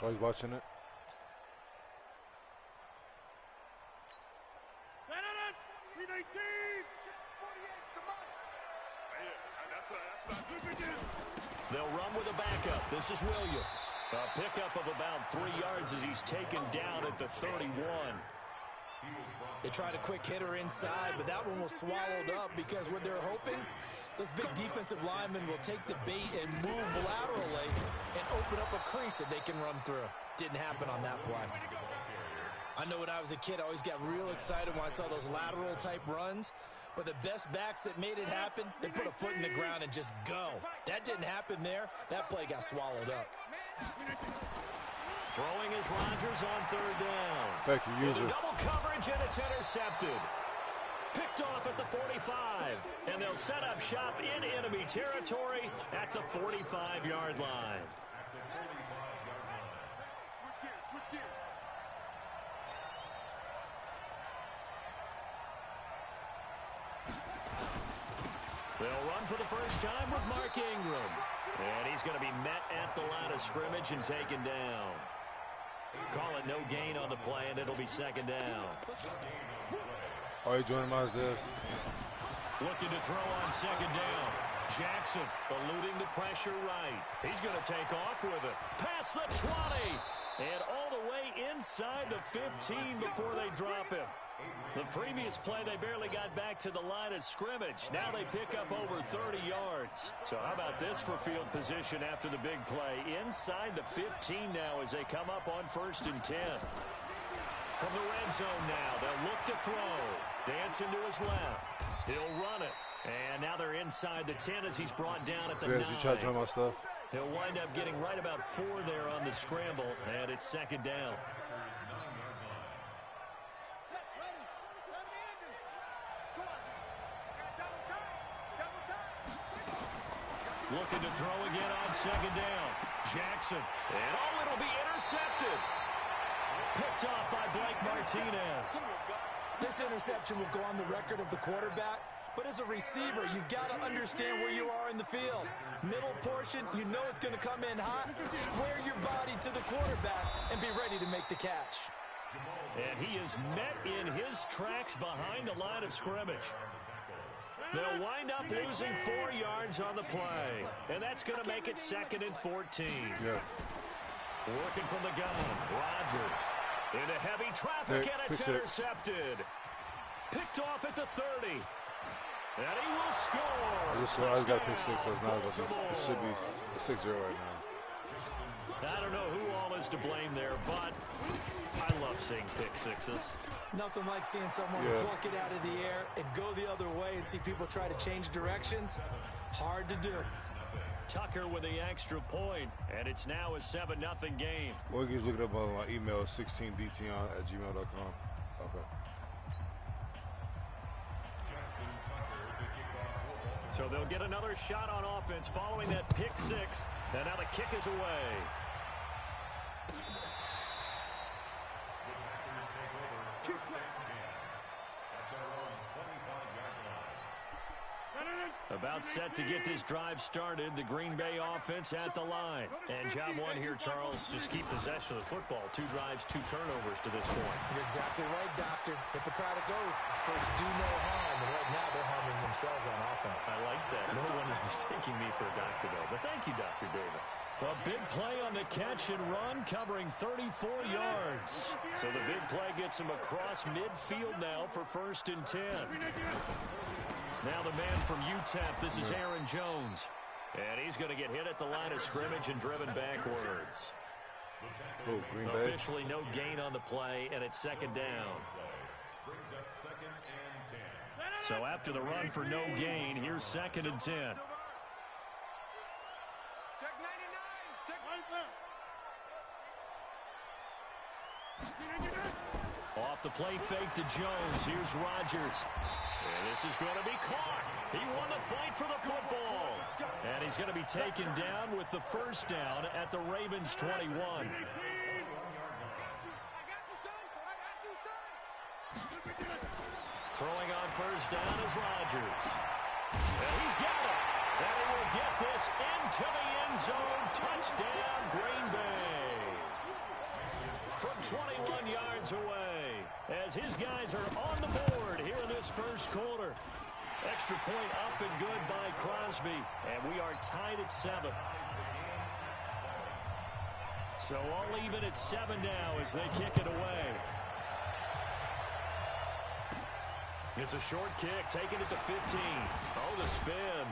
Oh, he's watching it. They'll run with a backup. This is Williams. A pickup of about 3 yards as he's taken down at the 31. They tried a quick hitter inside, but that one was swallowed up because what they're hoping, those big defensive linemen will take the bait and move laterally and open up a crease that they can run through. Didn't happen on that play. I know when I was a kid, I always got real excited when I saw those lateral type runs. But the best backs that made it happen, they put a foot in the ground and just go. That didn't happen there. That play got swallowed up. Throwing is Rodgers on third down. Thank you, user. Double coverage, and it's intercepted. Picked off at the 45. And they'll set up shop in enemy territory at the 45-yard line. They'll run for the first time with Mark Ingram. And he's going to be met at the line of scrimmage and taken down. Call it no gain on the play, and it'll be second down. Oh, he joined my this. Looking to throw on second down. Jackson eluding the pressure right. He's going to take off with it. Past the 20. And all the way inside the 15 before they drop him. The previous play, they barely got back to the line of scrimmage. Now they pick up over 30 yards. So how about this for field position after the big play? Inside the 15 now as they come up on 1st and 10. From the red zone now, they'll look to throw. Dancing to his left. He'll run it. And now they're inside the 10 as he's brought down at the 9. You try to tell my stuff. He'll wind up getting right about 4 there on the scramble, and it's second down. Looking to throw again on second down. Jackson. And it'll be intercepted. Picked off by Blake Martinez. This interception will go on the record of the quarterback. But as a receiver, you've got to understand where you are in the field. Middle portion, you know it's going to come in hot. Square your body to the quarterback and be ready to make the catch. And he is met in his tracks behind the line of scrimmage. They'll wind up losing 4 yards on the play. And that's going to make it 2nd and 14. Yeah. Working from the gun, Rodgers. Into heavy traffic, and it's intercepted. Picked off at the 30. And he will score. I just got pick 6, so it's not. It should be 6-0 right now. I don't know who all is to blame there, but I love seeing pick 6s. Nothing like seeing someone pluck it out of the air and go the other way and see people try to change directions. Hard to do. Tucker with the extra point, and it's now a 7-0 game. Well, you can look it up on my email, 16dteon@gmail.com. Okay. So they'll get another shot on offense following that pick 6, and now the kick is away. About set to get this drive started, the Green Bay offense at the line. And job one here, Charles, just keep possession of the football. 2 drives, 2 turnovers to this point. You're exactly right, Doctor. Hippocratic oath. First, do no harm. And right now, they're harming themselves on offense. I like that. No one is mistaking me for a doctor, though. But thank you, Dr. Davis. A big play on the catch and run, covering 34 yards. So the big play gets him across midfield now for 1st and 10. Now the man from UTEP, this is Aaron Jones. And he's going to get hit at the line of scrimmage and driven backwards. Oh, Green Bay. Officially no gain on the play, and it's 2nd down. So after the run for no gain, here's 2nd and 10. Off the play fake to Jones. Here's Rodgers. And this is going to be caught. He won the fight for the football. And he's going to be taken down with the 1st down at the Ravens 21. Throwing on 1st down is Rodgers. And he's got it. And he will get this into the end zone. Touchdown, Green Bay. from 21 yards away as his guys are on the board here in this first quarter. Extra point up and good by Crosby, and we are tied at 7. So all even at 7 now as they kick it away. It's a short kick, taking it to 15. Oh, the spin.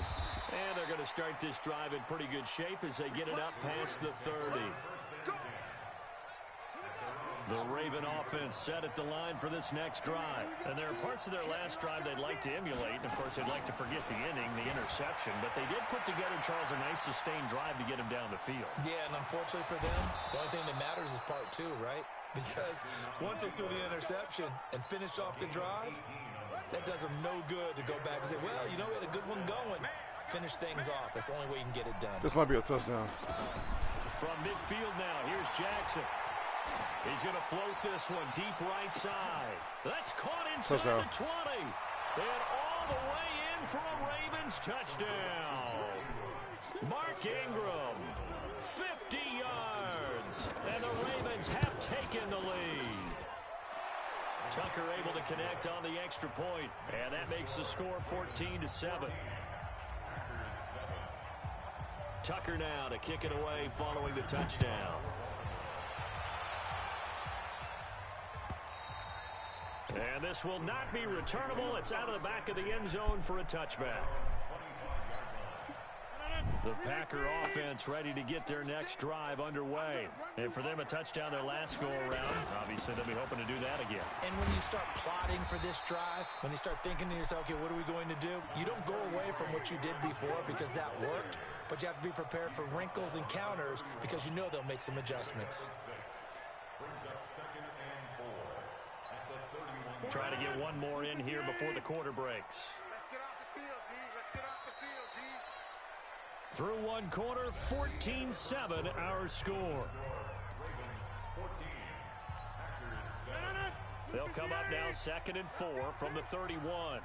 And they're going to start this drive in pretty good shape as they get it up past the 30. The Raven offense set at the line for this next drive. And there are parts of their last drive they'd like to emulate. And, of course, they'd like to forget the inning, the interception. But they did put together, Charles, a nice sustained drive to get him down the field. Yeah, and unfortunately for them, the only thing that matters is part 2, right? Because once they threw the interception and finished off the drive, that does them no good to go back and say, well, you know, we had a good one going. Finish things off. That's the only way you can get it done. This might be a touchdown. From midfield now, here's Jackson. He's going to float this one deep right side. That's caught inside the 20. And all the way in for a Ravens touchdown. Mark Ingram, 50 yards. And the Ravens have taken the lead. Tucker able to connect on the extra point. And that makes the score 14-7. Tucker now to kick it away following the touchdown. And this will not be returnable. It's out of the back of the end zone for a touchback. The Packer offense ready to get their next drive underway. And for them, a touchdown their last go-around. Obviously, they'll be hoping to do that again. And when you start plotting for this drive, when you start thinking to yourself, okay, what are we going to do? You don't go away from what you did before because that worked, but you have to be prepared for wrinkles and counters because you know they'll make some adjustments. Try to get one more in here before the quarter breaks. Let's get off the field, D. Let's get off the field, D. Through one quarter, 14-7 our score. They'll come up now 2nd and 4 from the 31.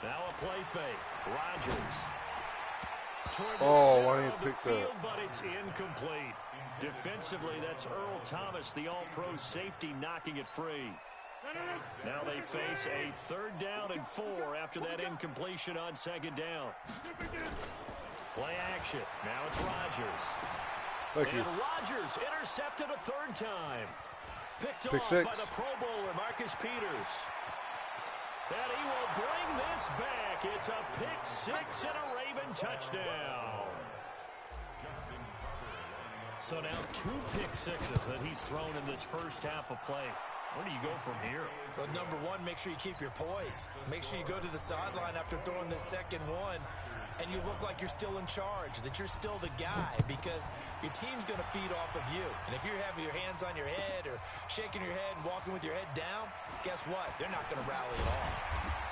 Now a play fake. Rodgers. Oh, why didn't you pick that? But it's incomplete. Defensively, that's Earl Thomas, the all-pro safety, knocking it free. Now they face a 3rd down and 4 after that incompletion on 2nd down. Play action. Now it's Rodgers. Thank you. And Rodgers intercepted a 3rd time. Picked Pick off six. by the Pro Bowler, Marcus Peters. And he will bring this back. It's a pick 6 and a Raven touchdown. So now 2 pick sixes that he's thrown in this first half of play. Where do you go from here? Well, number one, make sure you keep your poise. Make sure you go to the sideline after throwing this second one, and you look like you're still in charge, that you're still the guy, because your team's going to feed off of you. And if you're having your hands on your head or shaking your head and walking with your head down, guess what? They're not going to rally at all.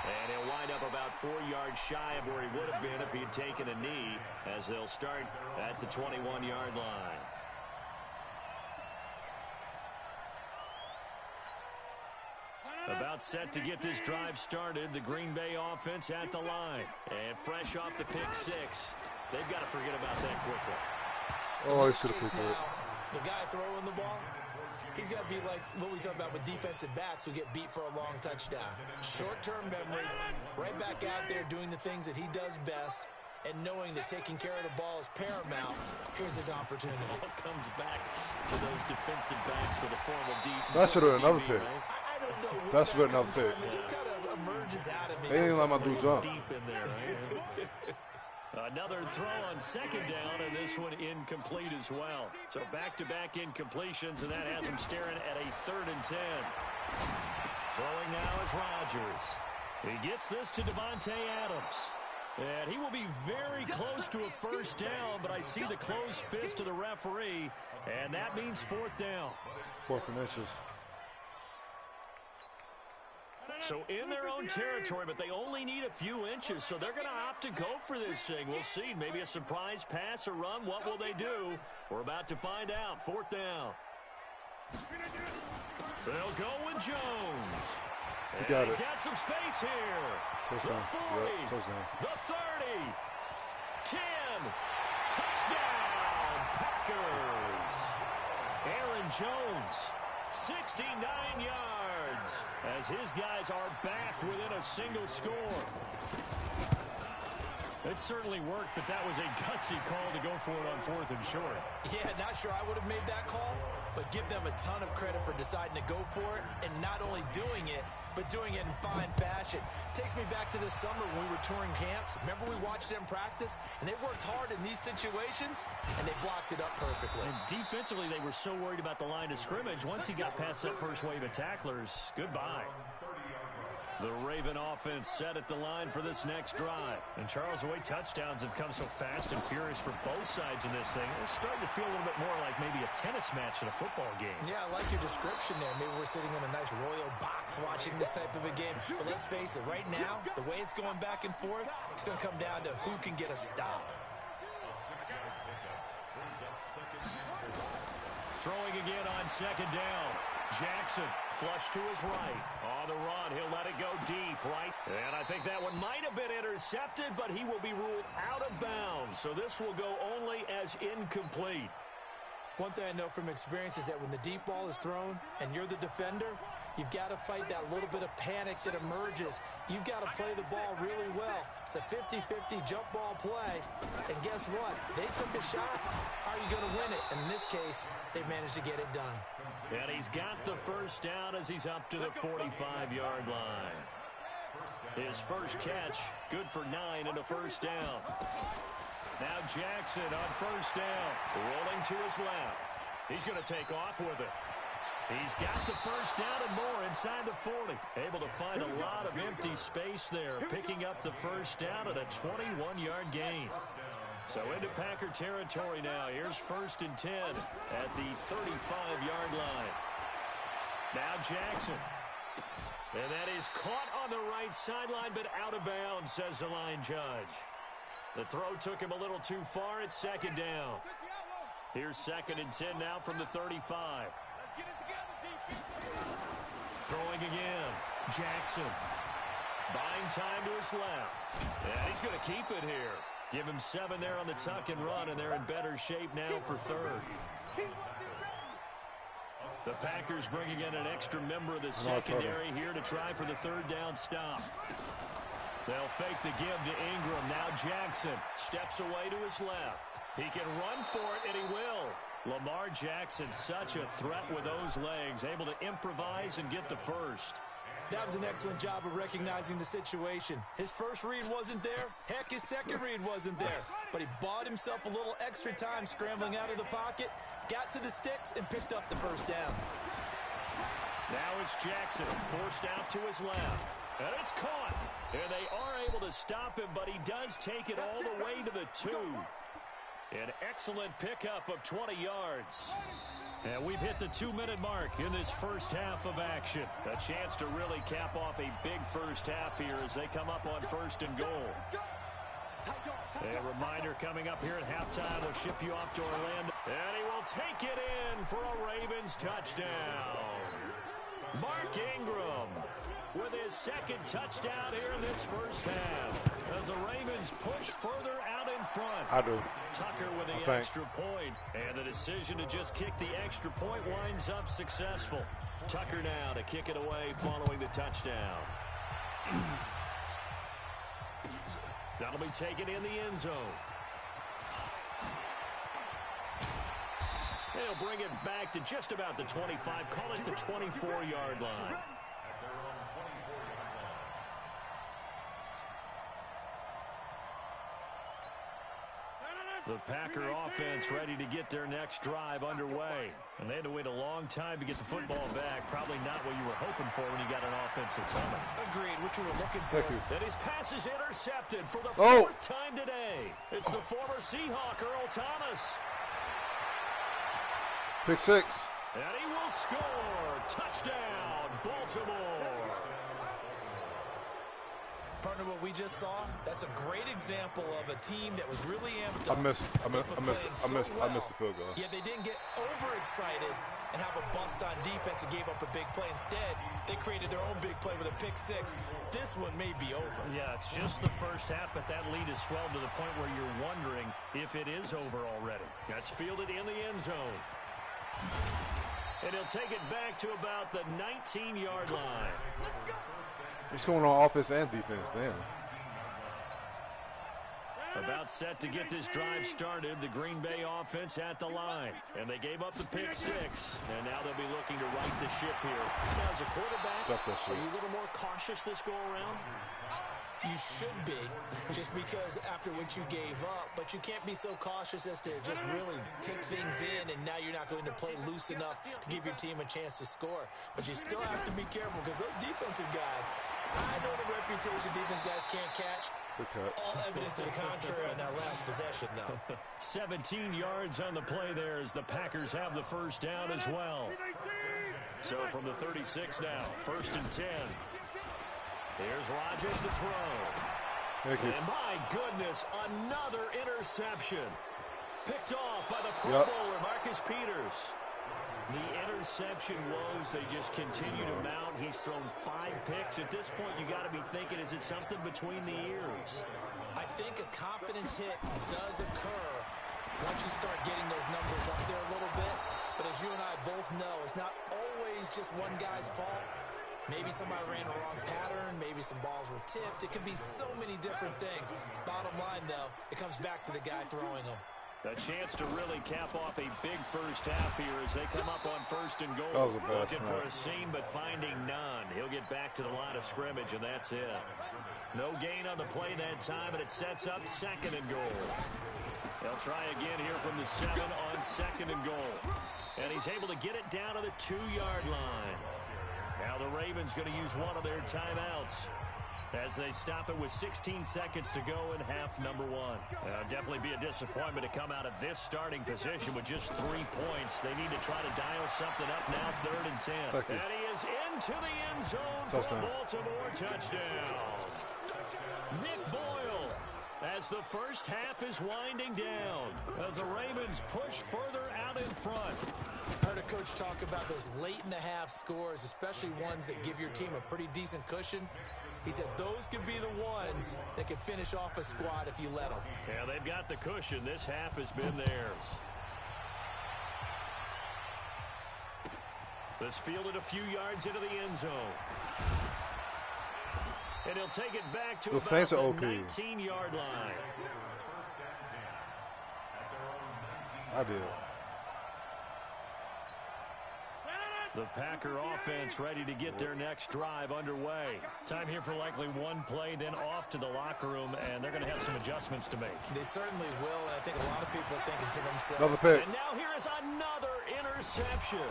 And he'll wind up about 4 yards shy of where he would have been if he had taken a knee, as they'll start at the 21-yard line. About set to get this drive started, the Green Bay offense at the line. And fresh off the pick 6, they've got to forget about that quickly. Oh, I should have picked it. The guy throwing the ball, he's got to be like what we talk about with defensive backs who get beat for a long touchdown. Short-term memory, right back out there doing the things that he does best, and knowing that taking care of the ball is paramount. Here's his opportunity. All comes back to those defensive backs for the formal deep. That should have been another pick. I don't know where That's that what comes another from. It just kind of emerges out of me. They didn't let my dude jump. Deep in there, right? Another throw on 2nd down, and this one incomplete as well. So back-to-back incompletions, and that has him staring at a 3rd and 10. Throwing now is Rodgers. He gets this to Devontae Adams. And he will be very close to a 1st down, but I see the closed fist of the referee, and that means 4th down. 4th and inches. So in their own territory, but they only need a few inches, so they're going to opt to go for this thing. We'll see. Maybe a surprise pass or run. What will they do? We're about to find out. 4th down. They'll go with Jones. He got He's it. got some space here. Touchdown. The 40, Yep, touchdown. the 30, 10, Touchdown, Packers. Aaron Jones, 69 yards, as his guys are back within a single score. It certainly worked, but that was a gutsy call to go for it on 4th and short. Yeah, not sure I would have made that call, but give them a ton of credit for deciding to go for it and not only doing it, but doing it in fine fashion. Takes me back to this summer when we were touring camps. Remember we watched them practice, and they worked hard in these situations, and they blocked it up perfectly. And defensively, they were so worried about the line of scrimmage. Once he got past that first wave of tacklers, goodbye. The Raven offense set at the line for this next drive. And Charles, the way touchdowns have come so fast and furious for both sides in this thing, it's starting to feel a little bit more like maybe a tennis match in a football game. Yeah, I like your description there. Maybe we're sitting in a nice royal box watching this type of a game. But let's face it, right now, the way it's going back and forth, it's going to come down to who can get a stop. Throwing again on 2nd down. Jackson, flush to his right. On the run, he'll let it go deep, right? And I think that one might have been intercepted, but he will be ruled out of bounds. So this will go only as incomplete. One thing I know from experience is that when the deep ball is thrown and you're the defender, you've got to fight that little bit of panic that emerges. You've got to play the ball really well. It's a 50-50 jump ball play. And guess what? They took a shot. How are you going to win it? And in this case, they managed to get it done. And he's got the first down as he's up to the 45-yard line. His first catch, good for 9 and a first down. Now Jackson on first down, rolling to his left. He's going to take off with it. He's got the first down and more inside the 40. Able to find a lot of empty space there, picking up the first down at a 21-yard gain. So into Packer territory now. Here's 1st and 10 at the 35-yard line. Now Jackson. And that is caught on the right sideline, but out of bounds, says the line judge. The throw took him a little too far at 2nd down. Here's 2nd and 10 now from the 35. Throwing again. Jackson. Buying time to his left. And he's going to keep it here. Give him 7 there on the tuck and run, and they're in better shape now for 3rd. The Packers bringing in an extra member of the secondary here to try for the 3rd down stop. They'll fake the give to Ingram. Now Jackson steps away to his left. He can run for it, and he will. Lamar Jackson, such a threat with those legs, able to improvise and get the first. That was an excellent job of recognizing the situation. His first read wasn't there. Heck, his second read wasn't there. But he bought himself a little extra time scrambling out of the pocket, got to the sticks, and picked up the first down. Now it's Jackson, forced out to his left. And it's caught. And they are able to stop him, but he does take it all the way to the 2. An excellent pickup of 20 yards. And we've hit the 2-minute mark in this first half of action. A chance to really cap off a big first half here as they come up on 1st and goal. A reminder coming up here at halftime, we'll ship you off to Orlando. And he will take it in for a Ravens touchdown. Mark Ingram with his 2nd touchdown here in this first half. As the Ravens push further out in front. I do. Tucker with the extra point. And the decision to just kick the extra point winds up successful. Tucker now to kick it away following the touchdown. That'll be taken in the end zone. They'll bring it back to just about the 25. Call it the 24-yard line. The Packer offense ready to get their next drive underway. And they had to wait a long time to get the football back. Probably not what you were hoping for when you got an offense that's humming. Agreed, what you were looking for. And his pass is intercepted for the 4th time today. It's the former Seahawk, Earl Thomas. Pick 6. And he will score. Touchdown, Baltimore. Partner, what we just saw, that's a great example of a team that was really amped up. I missed the field goal. Yeah, they didn't get overexcited, and have a bust on defense and gave up a big play. Instead, they created their own big play with a pick six. This one may be over. Yeah, it's just the first half, but that lead has swelled to the point where you're wondering if it is over already. That's fielded in the end zone. And he'll take it back to about the 19-yard line. He's going on offense and defense, damn. About set to get this drive started, the Green Bay offense at the line. And they gave up the pick six, and now they'll be looking to right the ship here. Now, as a quarterback, are you a little more cautious this go-around? You should be, just because after what you gave up, but you can't be so cautious as to just really take things in, and now you're not going to play loose enough to give your team a chance to score. But you still have to be careful, because those defensive guys, I know the reputation defense guys can't catch. All evidence to the contrary in that last possession, though. 17 yards on the play there as the Packers have the first down as well. So from the 36 now, 1st and 10. Here's Rodgers to throw. And my goodness, another interception. Picked off by the Pro Bowler, Marcus Peters. The interception woes, they just continue to mount. He's thrown 5 picks. At this point, you got to be thinking, is it something between the ears? I think a confidence hit does occur once you start getting those numbers up there a little bit. But as you and I both know, it's not always just one guy's fault. Maybe somebody ran a wrong pattern. Maybe some balls were tipped. It could be so many different things. Bottom line, though, it comes back to the guy throwing them. A chance to really cap off a big first half here as they come up on 1st and goal. That was a bad Looking for a seam, but finding none. He'll get back to the line of scrimmage, and that's it. No gain on the play that time, and it sets up 2nd and goal. They'll try again here from the 7 on 2nd and goal. And he's able to get it down to the 2-yard line. Now the Ravens going to use one of their timeouts as they stop it with 16 seconds to go in half number 1. Definitely be a disappointment to come out of this starting position with just 3 points. They need to try to dial something up now, 3rd and 10. And he is into the end zone for a Baltimore touchdown. Nick Boyle, as the first half is winding down, as the Ravens push further out in front. I heard a coach talk about those late-in-the-half scores, especially ones that give your team a pretty decent cushion. He said those could be the ones that could finish off a squad if you let them. Yeah, they've got the cushion. This half has been theirs. This fielded a few yards into the end zone. And he'll take it back to about the 19-yard line. I did. The Packer offense ready to get their next drive underway. Time here for likely one play, then off to the locker room, and they're going to have some adjustments to make. They certainly will, and I think a lot of people are thinking to themselves. Another pick. And now here is another interception.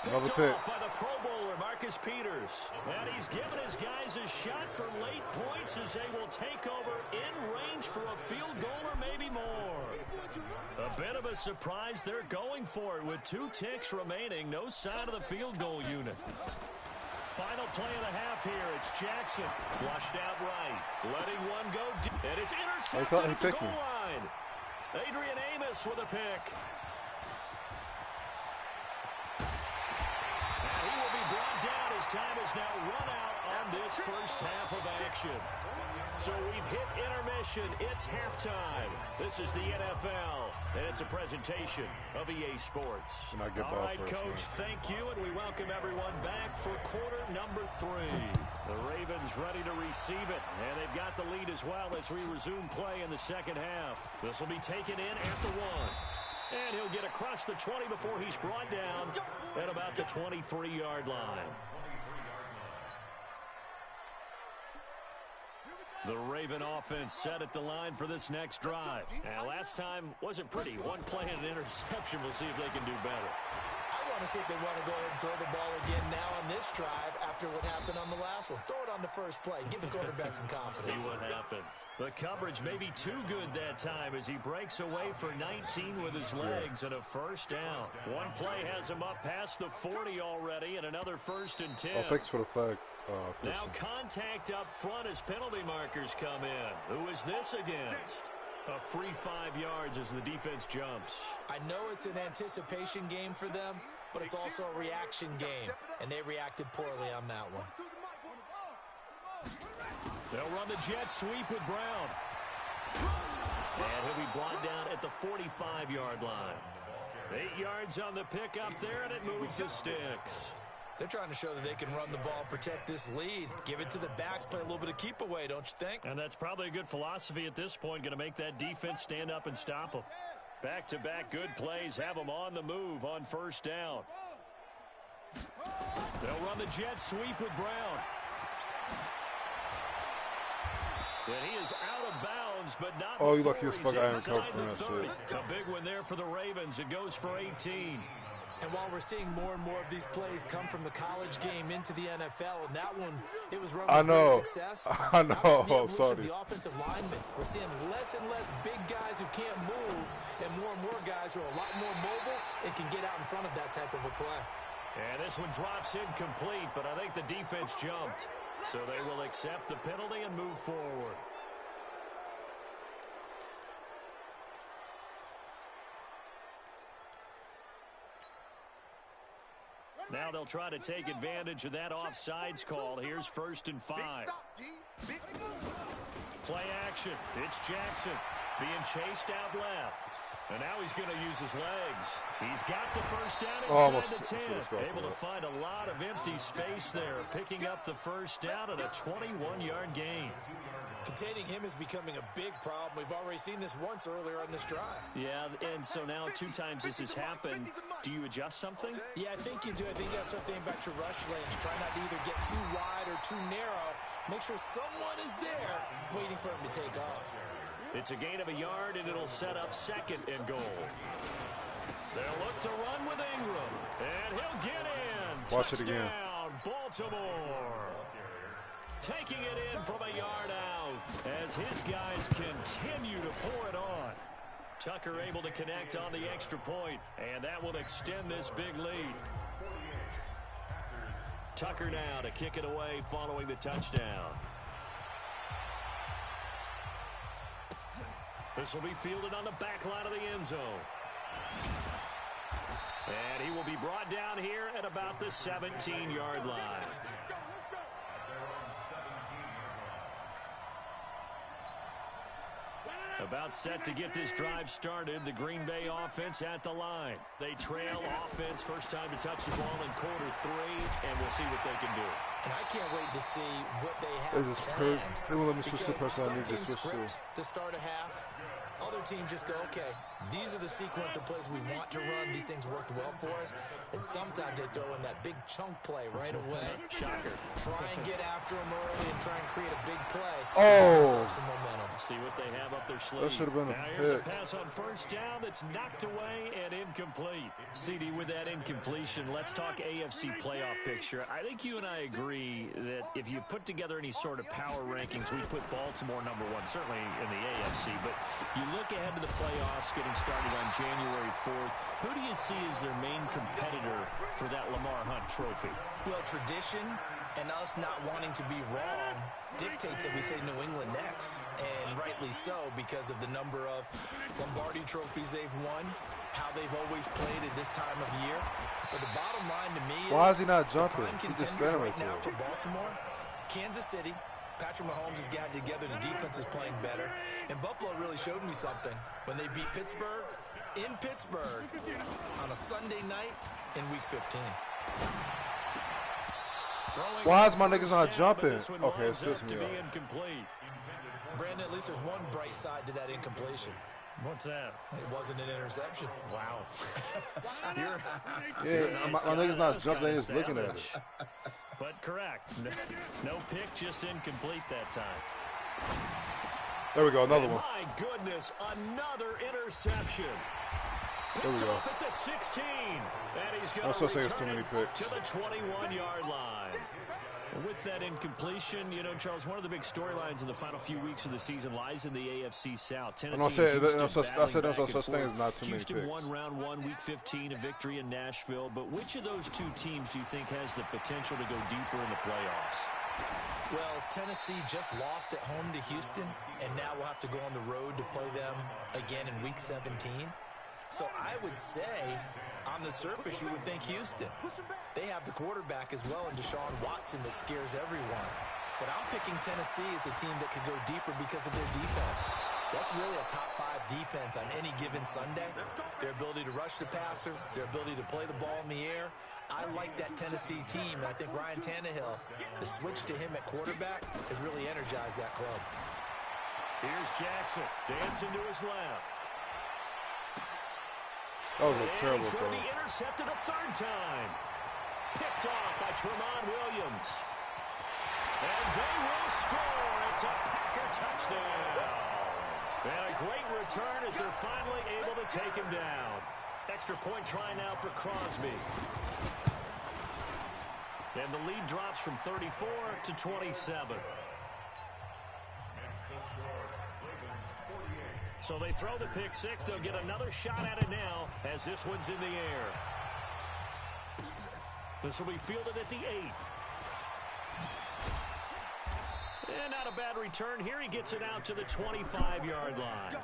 Another Picked pick. off by the Pro Bowler, Marcus Peters. And he's given his guys a shot for late points as they will take over in range for a field goal or maybe more. A bit of a surprise. They're going for it with 2 ticks remaining. No sign of the field goal unit. Final play of the half here. It's Jackson. Flushed out right. Letting one go deep. And it's intercepted at the goal line. Adrian Amos with a pick. And he will be brought down as time is now run out on this first half of action. So we've hit intermission. It's halftime. This is the NFL, and it's a presentation of EA Sports. All right, Coach, thank you, and we welcome everyone back for quarter number 3. The Ravens ready to receive it, and they've got the lead as well as we resume play in the second half. This will be taken in at the 1. And he'll get across the 20 before he's brought down at about the 23-yard line. The Raven offense set at the line for this next drive. And last time wasn't pretty. One play and an interception. We'll see if they can do better. I want to see if they want to go ahead and throw the ball again now on this drive after what happened on the last one. Throw it on the first play. Give the quarterback some confidence. See what happens. The coverage may be too good that time as he breaks away for 19 with his legs and a first down. One play has him up past the 40 already and another 1st and 10. Thanks for the flag. Now contact up front as penalty markers come in. Who is this against? A free 5 yards as the defense jumps. I know it's an anticipation game for them, but it's also a reaction game, and they reacted poorly on that one. They'll run the jet sweep with Brown. And he'll be brought down at the 45-yard line. 8 yards on the pickup there, and it moves the sticks. They're trying to show that they can run the ball, protect this lead. Give it to the backs, play a little bit of keep away, don't you think? And that's probably a good philosophy at this point, going to make that defense stand up and stop them. Back-to-back good plays have them on the move on first down. They'll run the jet sweep with Brown. And he is out of bounds, but not before you lucky as fuck I haven't inside covered the that 30. shit. A big one there for the Ravens. It goes for 18. And while we're seeing more and more of these plays come from the college game into the NFL, and that one, it was run with great success. I know. The I'm sorry. The offensive linemen. We're seeing less and less big guys who can't move, and more guys who are a lot more mobile and can get out in front of that type of a play. And this one drops incomplete, but I think the defense jumped. So they will accept the penalty and move forward. Now they'll try to take advantage of that offsides call. Here's 1st and 5. Play action. It's Jackson being chased out left. And now he's going to use his legs. He's got the first down inside the 10. Able to find a lot of empty space there, picking up the first down at a 21-yard gain. Containing him is becoming a big problem. We've already seen this once earlier on this drive. Yeah, and so now 2 times this has happened. Do you adjust something? Yeah, I think you do. I think you got to start thinking about your rush lanes. Try not to either get too wide or too narrow. Make sure someone is there waiting for him to take off. It's a gain of a yard, and it'll set up 2nd and goal. They'll look to run with Ingram, and he'll get in. Watch it again. Touchdown, Baltimore. Taking it in from a yard out as his guys continue to pour it on. Tucker able to connect on the extra point, and that will extend this big lead. Tucker now to kick it away following the touchdown. This will be fielded on the back line of the end zone. And he will be brought down here at about the 17-yard line. About set to get this drive started. The Green Bay offense at the line. They trail offense. First time to touch the ball in quarter 3, and we'll see what they can do. And I can't wait to see what they have planned. They won't let me switch the person I need to switch to start a half. Other teams just go, okay, these are the sequence of plays we want to run. These things worked well for us. And sometimes they throw in that big chunk play right away. Shocker. Try and get after them early and try and create a big play. Oh. Some momentum. See what they have up their sleeve. That should have been a now here's pick. A pass on first down that's knocked away and incomplete. CD, with that incompletion, let's talk AFC playoff picture. I think you and I agree that if you put together any sort of power rankings, we put Baltimore number 1, certainly in the AFC. But you look ahead to the playoffs getting started on January 4th. Who do you see as their main competitor for that Lamar Hunt trophy? Well, tradition and us not wanting to be wrong dictates that we say New England next. And rightly so, because of the number of Lombardi trophies they've won, how they've always played at this time of year. But the bottom line to me why is he not jumping? Prime He just contenders standing right right now there. for Baltimore, Kansas City. Patrick Mahomes has gotten together. The defense is playing better. And Buffalo really showed me something when they beat Pittsburgh in Pittsburgh on a Sunday night in Week 15. Why is my niggas not jumping? Okay, it's just me. Brandon, at least there's one bright side to that incompletion. What's that? It wasn't an interception. Wow. My niggas not jumping, they just looking at it. But correct. No pick, just incomplete that time. There we go, another one. My goodness, another interception. There we go. Off at the 16. And he's going I'm to still saying it's return too many it picks. to the 21-yard line. And with that incompletion, you know, Charles, one of the big storylines in the final few weeks of the season lies in the AFC South. Tennessee and Houston battling back and forth. Houston won round 1, Week 15, a victory in Nashville. But which of those 2 teams do you think has the potential to go deeper in the playoffs? Well, Tennessee just lost at home to Houston, and now we'll have to go on the road to play them again in Week 17. So I would say, on the surface, you would think Houston. They have the quarterback as well in Deshaun Watson that scares everyone. But I'm picking Tennessee as the team that could go deeper because of their defense. That's really a top 5 defense on any given Sunday. Their ability to rush the passer, their ability to play the ball in the air. I like that Tennessee team, and I think Ryan Tannehill, the switch to him at quarterback, has really energized that club. Here's Jackson, dancing to his left. That was a terrible He's going throw. to be intercepted a third time. Picked off by Tramon Williams. And they will score. It's a Packer touchdown. And a great return as they're finally able to take him down. Extra point try now for Crosby. And the lead drops from 34 to 27. So they throw the pick six. They'll get another shot at it now as this one's in the air. This will be fielded at the 8. And not a bad return here. He gets it out to the 25-yard line.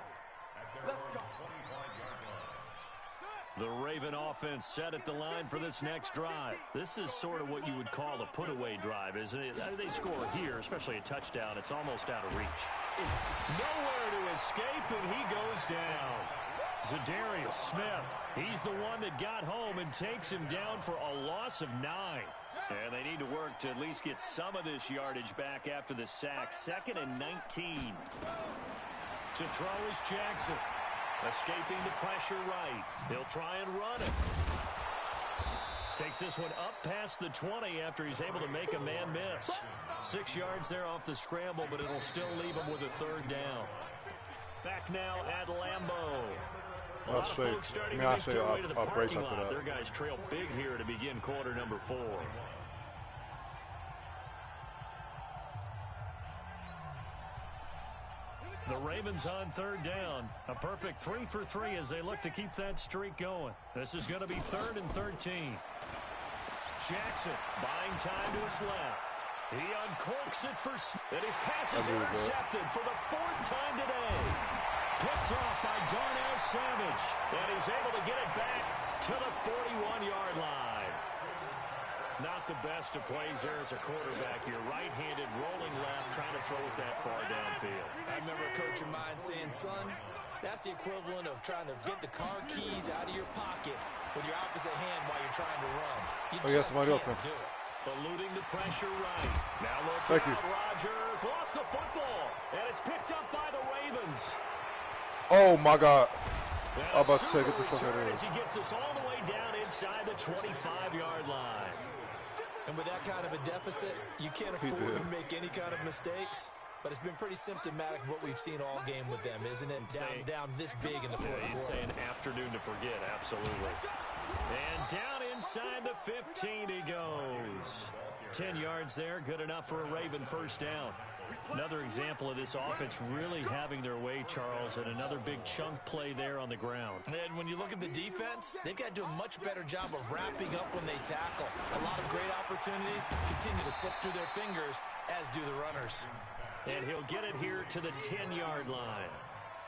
The Raven offense set at the line for this next drive. This is sort of what you would call a put-away drive, isn't it? They score here, especially a touchdown. It's almost out of reach. It's nowhere to escape, and he goes down. Zadarius Smith, he's the one that got home and takes him down for a loss of 9. And they need to work to at least get some of this yardage back after the sack. 2nd and 19. To throw is Jackson. Escaping the pressure right. He'll try and run it. Takes this one up past the 20 after he's able to make a man miss. 6 yards there off the scramble, but it'll still leave him with a third down. Back now at Lambeau. A lot of folks starting to make their way to the parking lot. Their guys trail big here to begin quarter number 4. The Ravens on third down. A perfect 3 for 3 as they look to keep that streak going. This is going to be 3rd and 13. Jackson buying time to his left. He uncorks it for... And his pass is intercepted for the 4th time today. Picked off by Darnell Savage. And he's able to get it back to the 41-yard line. Not the best of plays there as a quarterback. You're right-handed, rolling left, trying to throw it that far downfield. I remember a coach of mine saying, son, that's the equivalent of trying to get the car keys out of your pocket with your opposite hand while you're trying to run. You just can't do it. Eluding the pressure right. Now look out, Rodgers lost the football, and it's picked up by the Ravens. Oh, my God. I'm about to say, get the fuck out of here. As he gets us all the way down inside the 25-yard line. And with that kind of a deficit, you can't afford to make any kind of mistakes. But it's been pretty symptomatic of what we've seen all game with them, isn't it? Down this big in the fourth quarter. You'd say an afternoon to forget, absolutely. And down inside the 15 he goes. 10 yards there, good enough for a Raven first down. Another example of this offense really having their way, Charles, and another big chunk play there on the ground. And when you look at the defense, they've got to do a much better job of wrapping up when they tackle. A lot of great opportunities continue to slip through their fingers, as do the runners. And he'll get it here to the 10-yard line.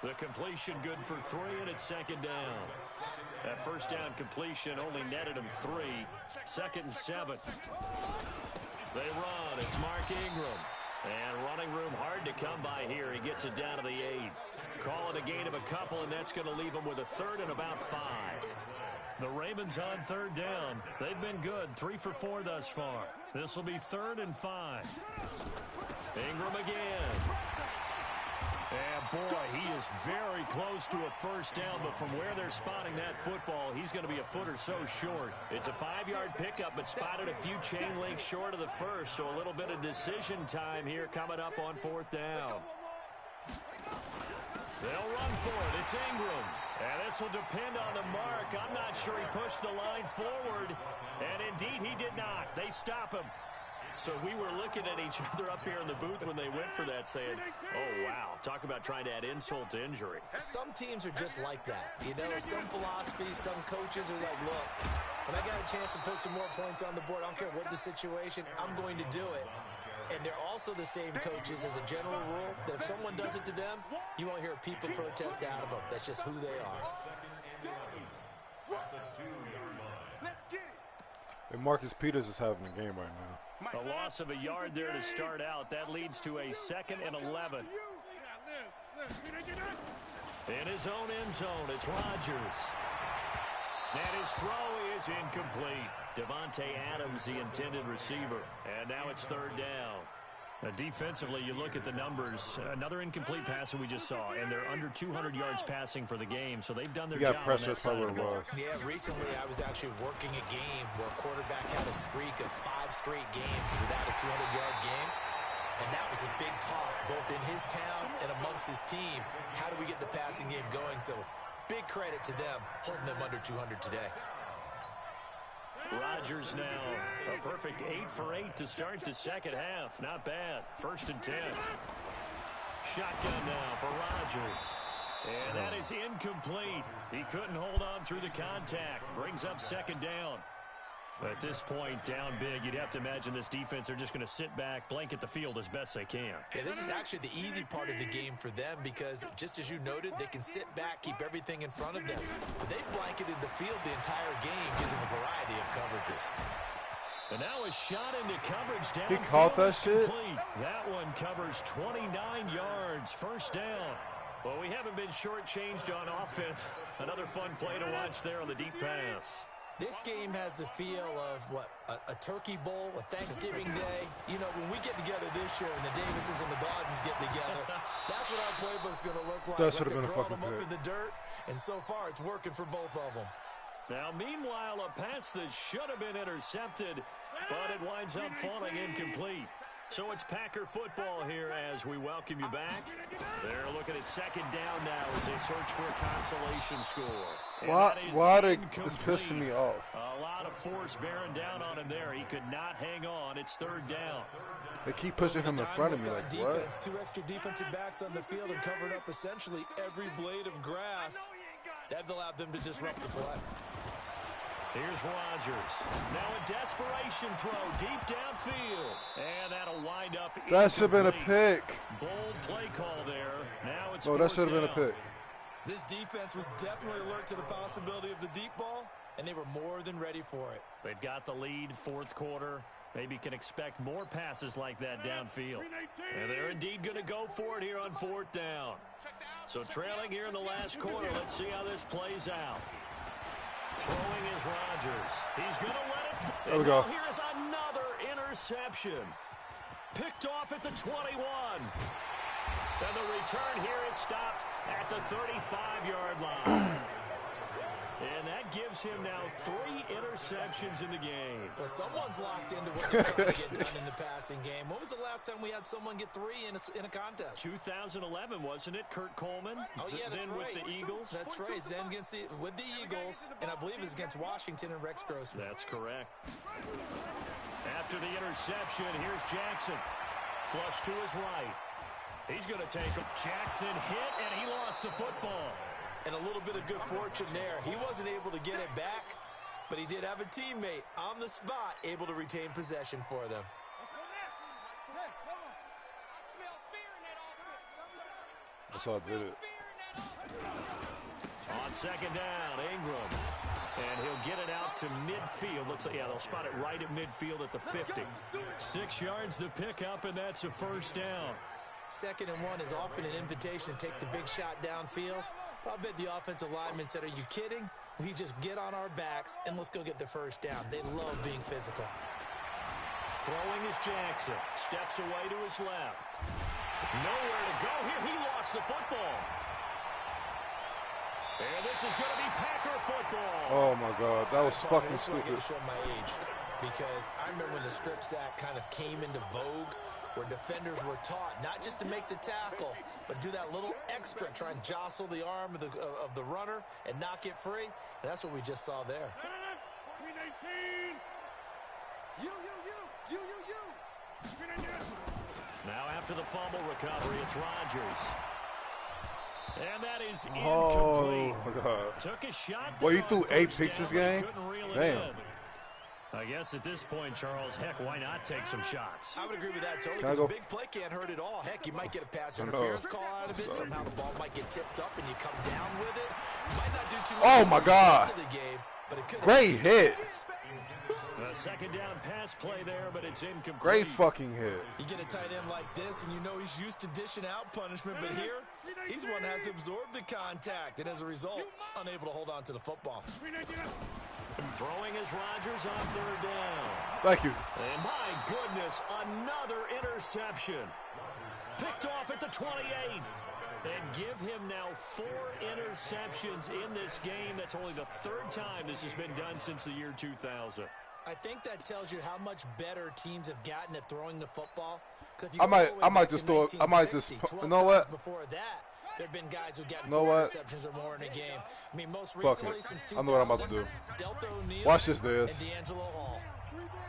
The completion good for 3, and it's 2nd down. That first down completion only netted him 3. 2nd and 7. They run. It's Mark Ingram. And running room hard to come by here. He gets it down to the 8. Call it a gain of a couple, and that's going to leave him with a 3rd and about 5. The Ravens on third down. They've been good. 3 for 4 thus far. This will be 3rd and 5. Ingram again. And boy, he is very close to a first down, but from where they're spotting that football, he's going to be a foot or so short. It's a 5-yard pickup, but spotted a few chain links short of the first, so a little bit of decision time here coming up on 4th down. They'll run for it. It's Ingram. And this will depend on the mark. I'm not sure he pushed the line forward, and indeed he did not. They stop him. So we were looking at each other up here in the booth when they went for that saying, oh, wow, talk about trying to add insult to injury. Some teams are just like that. You know, some philosophies, some coaches are like, look, when I got a chance to put some more points on the board, I don't care what the situation, I'm going to do it. And they're also the same coaches as a general rule that if someone does it to them, you won't hear people protest out of them. That's just who they are. And Marcus Peters is having a game right now. A loss of a yard there to start out. That leads to a 2nd and 11. In his own end zone, it's Rodgers. And his throw is incomplete. Devontae Adams, the intended receiver. And now it's 3rd down. Defensively, you look at the numbers. Another incomplete pass that we just saw, and they're under 200 yards passing for the game, so they've done their job. Pressure, that's probably what it was. Yeah, recently I was actually working a game where a quarterback had a streak of 5 straight games without a 200-yard game, and that was a big talk, both in his town and amongst his team. How do we get the passing game going? So big credit to them holding them under 200 today. Rodgers now a perfect 8 for 8 to start the second half. Not bad. 1st and 10. Shotgun now for Rodgers. And that is incomplete. He couldn't hold on through the contact. Brings up 2nd down. At this point, down big, you'd have to imagine this defense, they're just going to sit back, blanket the field as best they can. Yeah, this is actually the easy part of the game for them because, just as you noted, they can sit back, keep everything in front of them. But they blanketed the field the entire game, using a variety of coverages. And now a shot into coverage down. He caught that shit? That one covers 29 yards, 1st down. Well, we haven't been shortchanged on offense. Another fun play to watch there on the deep pass. This game has the feel of, what, a turkey bowl, a Thanksgiving day. You know, when we get together this year and the Davises and the Gardens get together, that's what our playbook's going to look like. That should have been a fucking pick. Up in the dirt, and so far it's working for both of them. Now, meanwhile, a pass that should have been intercepted, but it winds up falling incomplete. So it's Packer football here as we welcome you back. They're looking at 2nd down now as they search for a consolation score. Why it's pissing me off? A lot of force bearing down on him there. He could not hang on. It's 3rd down. They keep pushing him in front of me like, defense, what? 2 extra defensive backs on the field and covered up essentially every blade of grass. That allowed them to disrupt the play. Here's Rodgers. Now a desperation throw deep downfield. And that'll wind up incomplete. That should have been a pick. Bold play call there. Now it's that should have been a pick. This defense was definitely alert to the possibility of the deep ball, and they were more than ready for it. They've got the lead, 4th quarter. Maybe can expect more passes like that downfield. And they're indeed going to go for it here on 4th down. So trailing here in the last quarter. Let's see how this plays out. Throwing is Rodgers. He's going to let it. There we go. Here's another interception. Picked off at the 21. And the return here is stopped at the 35-yard line. And that gives him now 3 interceptions in the game. Well, someone's locked into what they're trying to get done in the passing game. When was the last time we had someone get 3 in a contest? 2011, wasn't it? Kurt Coleman. Oh, yeah, that's then right. with the Eagles. That's right. Then with the Eagles, and I believe it's against Washington and Rex Grossman. That's correct. After the interception, here's Jackson. Flush to his right. He's going to take him. Jackson hit, and he lost the football. And a little bit of good fortune there. He wasn't able to get it back, but he did have a teammate on the spot able to retain possession for them. That's how I did it. On 2nd down, Ingram. And he'll get it out to midfield. Let's say, yeah, they'll spot it right at midfield at the 50. 6 yards to pick up, and that's a 1st down. 2nd and 1 is often an invitation to take the big shot downfield. I bet the offensive lineman said, are you kidding? We just get on our backs and let's go get the 1st down. They love being physical. Throwing is Jackson. Steps away to his left. Nowhere to go here. He lost the football. And this is going to be Packer football. Oh, my God. That was fucking stupid. I'm going to show my age because I remember when the strip sack kind of came into vogue, where defenders were taught not just to make the tackle, but do that little extra, try and jostle the arm of the runner and knock it free. And that's what we just saw there. Now after the fumble recovery, it's Rodgers. And that is incomplete. Oh, my God. Took a shot. Boy, you threw 8 picks this game? Damn. I guess at this point, Charles, heck, why not take some shots? I would agree with that totally, because a big play can't hurt at all. Heck, you might get a pass interference call out of it. Somehow the ball might get tipped up and you come down with it. Might not do too much. Oh, my God. The game, but it could have Great hit. A second down pass play there, but it's incomplete. Great fucking hit. You get a tight end like this, and you know he's used to dishing out punishment, but here, he's the one that has to absorb the contact, and as a result, unable to hold on to the football. Throwing is Rodgers on third down. Thank you. And my goodness, another interception. Picked off at the 28. And give him now 4 interceptions in this game. That's only the 3rd time this has been done since the year 2000. I think that tells you how much better teams have gotten at throwing the football. I might just throw it. I might just, you know what? Before that, there have been guys who've gotten You know 4 what? interceptions or more in a game. I mean, most Fuck recently it. since 2000, I know what I'm about to do. Delta O'Neal Watch this, Dez. and D'Angelo Hall.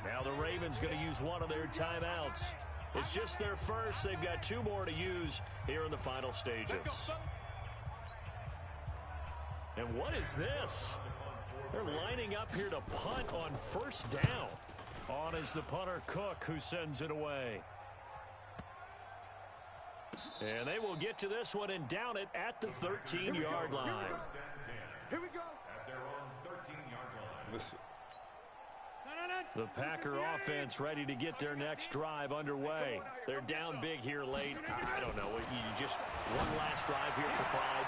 Now the Ravens going to use one of their timeouts. It's just their first. They've got 2 more to use here in the final stages. And what is this? They're lining up here to punt on first down. On is the punter, Cook, who sends it away. And they will get to this one and down it at the 13-yard line. Here we go. The Packer offense ready to get their next drive underway. They're down big here late. I don't know. You just one last drive here for pride.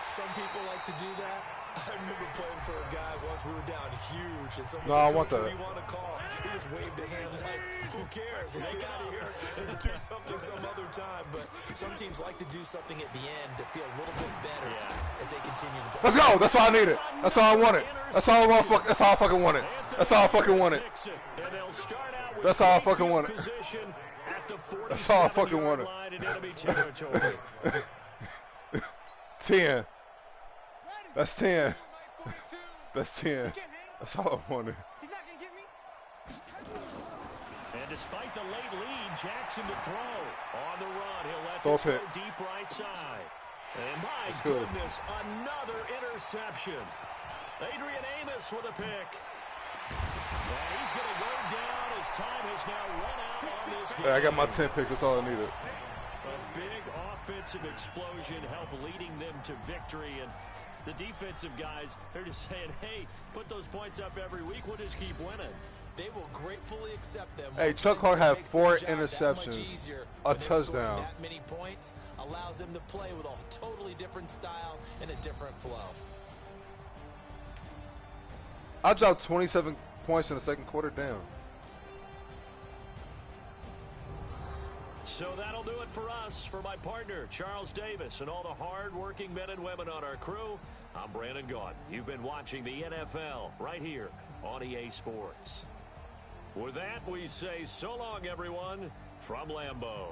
Some people like to do that. I remember playing for a guy once. We were down huge, and someone No, I said, want "Coach, that." what do you want to call?" He just waved a hand like, "Who cares? Let's get out of here and do something some other time." But some teams like to do something at the end to feel a little bit better as they continue to play. Let's go. That's all I needed. That's all I wanted. That's all I want. That's all I fucking wanted. That's all I fucking wanted. That's all I fucking wanted. That's all I fucking wanted. 10. That's 10. That's 10. That's all I wanted. He's not gonna get me. And despite the late lead, Jackson to throw. On the run, he'll let Throw this go pick. deep right side. And my That's good. goodness, another interception. Adrian Amos with a pick. And he's going to go down as time has now run out on this game. Hey, I got my 10 picks. That's all I needed. A big offensive explosion helped leading them to victory. And the defensive guys, they're just saying, hey, put those points up every week. We'll just keep winning. They will gratefully accept them. Hey, Chuck Hart had Makes 4 their job that much interceptions, easier a when they're scoring touchdown. That many points allows them to play with a totally different style and a different flow. I dropped 27 points in the second quarter down. So that'll do it for us. For my partner, Charles Davis, and all the hard-working men and women on our crew, I'm Brandon Gaudin. You've been watching the NFL right here on EA Sports. With that, we say so long, everyone, from Lambeau.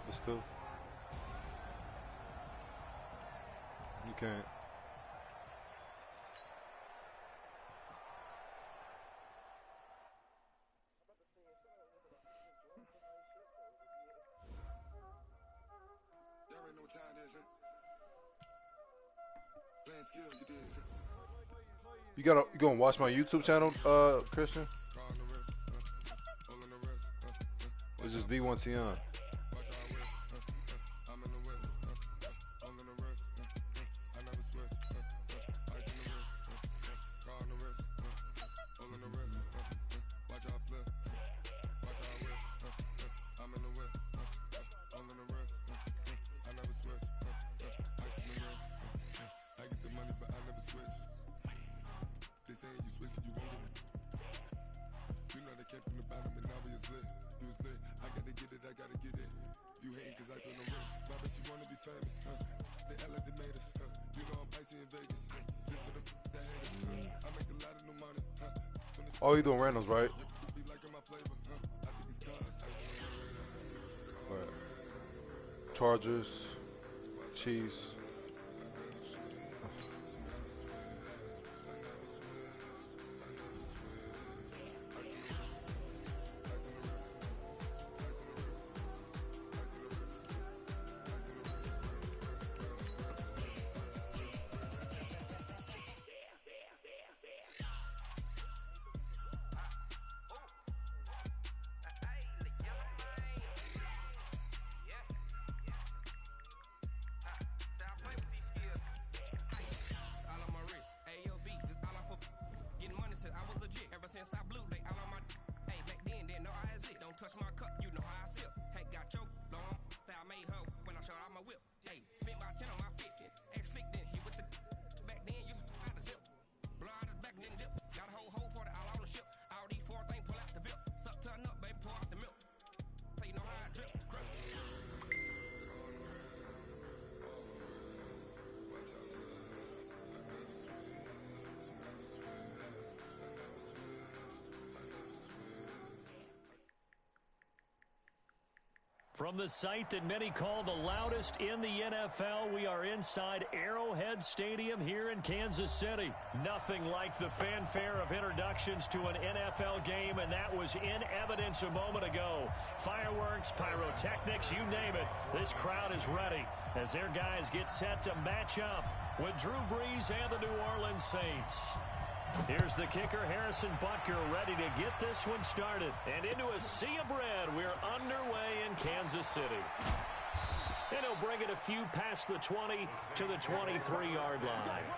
Let's go. You can't. You gonna watch my YouTube channel, Christian? This is d1teon's. Oh, you doing randoms, right? Alright. Chargers, Chiefs. From the site that many call the loudest in the NFL, we are inside Arrowhead Stadium here in Kansas City. Nothing like the fanfare of introductions to an NFL game, and that was in evidence a moment ago. Fireworks, pyrotechnics, you name it. This crowd is ready as their guys get set to match up with Drew Brees and the New Orleans Saints. Here's the kicker, Harrison Butker, ready to get this one started. And into a sea of red, we're underway in Kansas City. And he'll bring it a few past the 20 to the 23-yard line.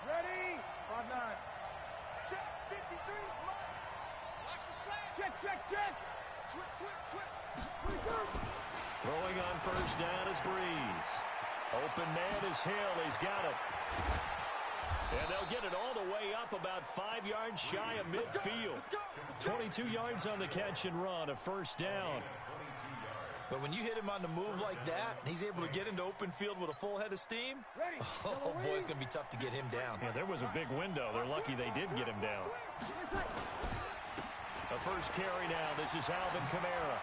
Ready? 5-9. Check. 53. Watch the slant. Check. Switch. Throwing on first down is Brees. Open man is Hill. He's got it. And they'll get it all the way up about 5 yards shy of midfield. 22 yards on the catch and run, a first down. But when you hit him on the move like that, he's able to get into open field with a full head of steam. Oh, boy, it's going to be tough to get him down. Yeah, there was a big window. They're lucky they did get him down. The first carry now. This is Alvin Kamara.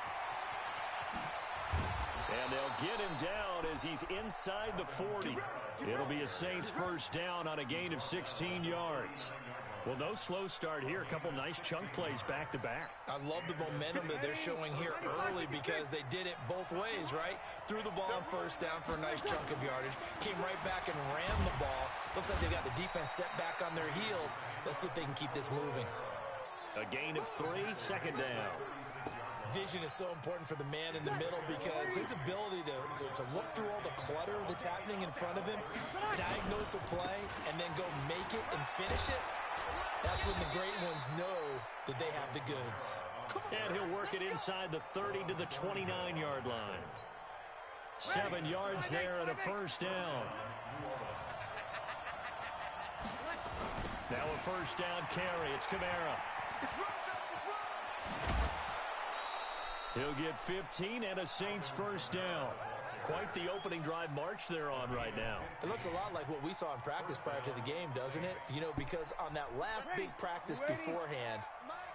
And they'll get him down as he's inside the 40. It'll be a Saints first down on a gain of 16 yards. Well, no slow start here. A couple nice chunk plays back-to-back. I love the momentum that they're showing here early because they did it both ways, right? Threw the ball on first down for a nice chunk of yardage. Came right back and ran the ball. Looks like they got the defense set back on their heels. Let's see if they can keep this moving. A gain of 3, second down. Vision is so important for the man in the middle because his ability to look through all the clutter that's happening in front of him, diagnose a play, and then go make it and finish it, that's when the great ones know that they have the goods. And he'll work it inside the 30 to the 29-yard line. 7 yards there and a first down. Now a first down carry. It's Kamara. He'll get 15 and a Saints first down. Quite the opening drive march they're on right now. It looks a lot like what we saw in practice prior to the game, doesn't it? You know, because on that last big practice beforehand,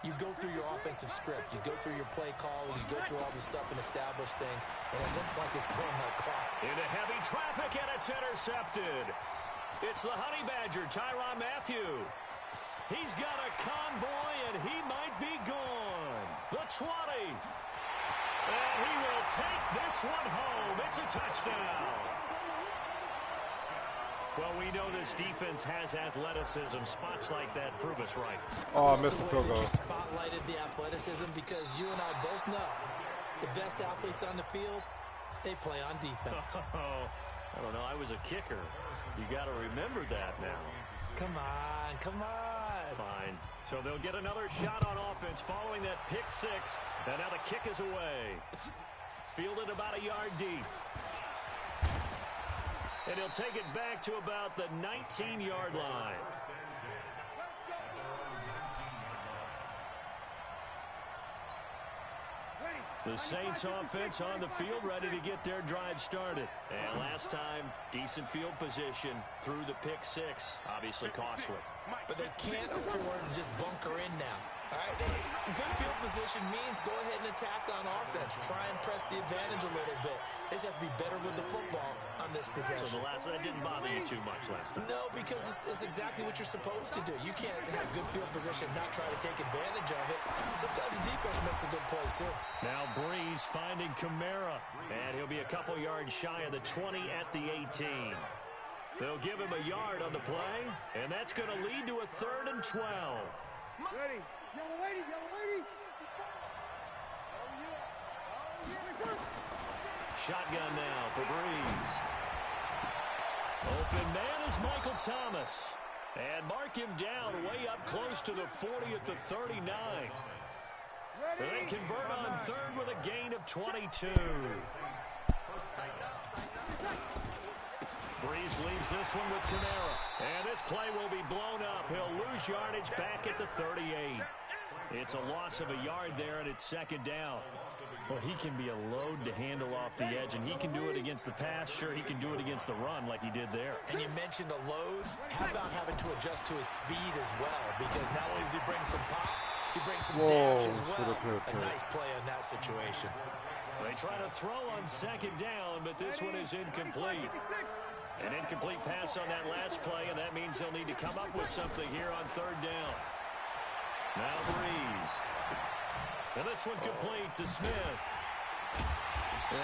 you go through your offensive script. You go through your play calling. You go through all the stuff and establish things. And it looks like it's going like clock. Into heavy traffic, and it's intercepted. It's the Honey Badger, Tyrann Mathieu. He's got a convoy, and he might be gone. The 20. And he will take this one home. It's a touchdown. Well, we know this defense has athleticism. Spots like that prove us right. Oh, I missed the field goal. You spotlighted the athleticism because you and I both know the best athletes on the field, they play on defense. I don't know. I was a kicker. You got to remember that now. Come on. Fine. So they'll get another shot on offense following that pick six. And now the kick is away. Fielded about a yard deep. And he'll take it back to about the 19-yard line. The Saints offense on the field ready to get their drive started. And last time, decent field position through the pick six. Obviously costly. But they can't afford to just bunker in now. All right, good field position means go ahead and attack on offense. Try and press the advantage a little bit. They just have to be better with the football on this possession. So that didn't bother you too much last time? No, because it's exactly what you're supposed to do. You can't have good field position and not try to take advantage of it. Sometimes the defense makes a good play, too. Now Brees finding Kamara, and he'll be a couple yards shy of the 20 at the 18. They'll give him a yard on the play, and that's going to lead to a 3rd and 12. Ready. Yellow lady. Shotgun now for Brees. Open man is Michael Thomas. And mark him down way up close to the 40 at the 39. They convert on 3rd with a gain of 22. Brees leaves this one with Kamara. And this play will be blown up. He'll lose yardage back at the 38. It's a loss of a yard there, and it's second down. Well, he can be a load to handle off the edge, and he can do it against the pass. Sure, he can do it against the run like he did there. And you mentioned a load. How about having to adjust to his speed as well? Because not only does he bring some pop, he brings some dash as well. A nice play on that situation. They try to throw on second down, but this one is incomplete. An incomplete pass on that last play, and that means they'll need to come up with something here on third down. Now Breeze. And this one complete to Smith.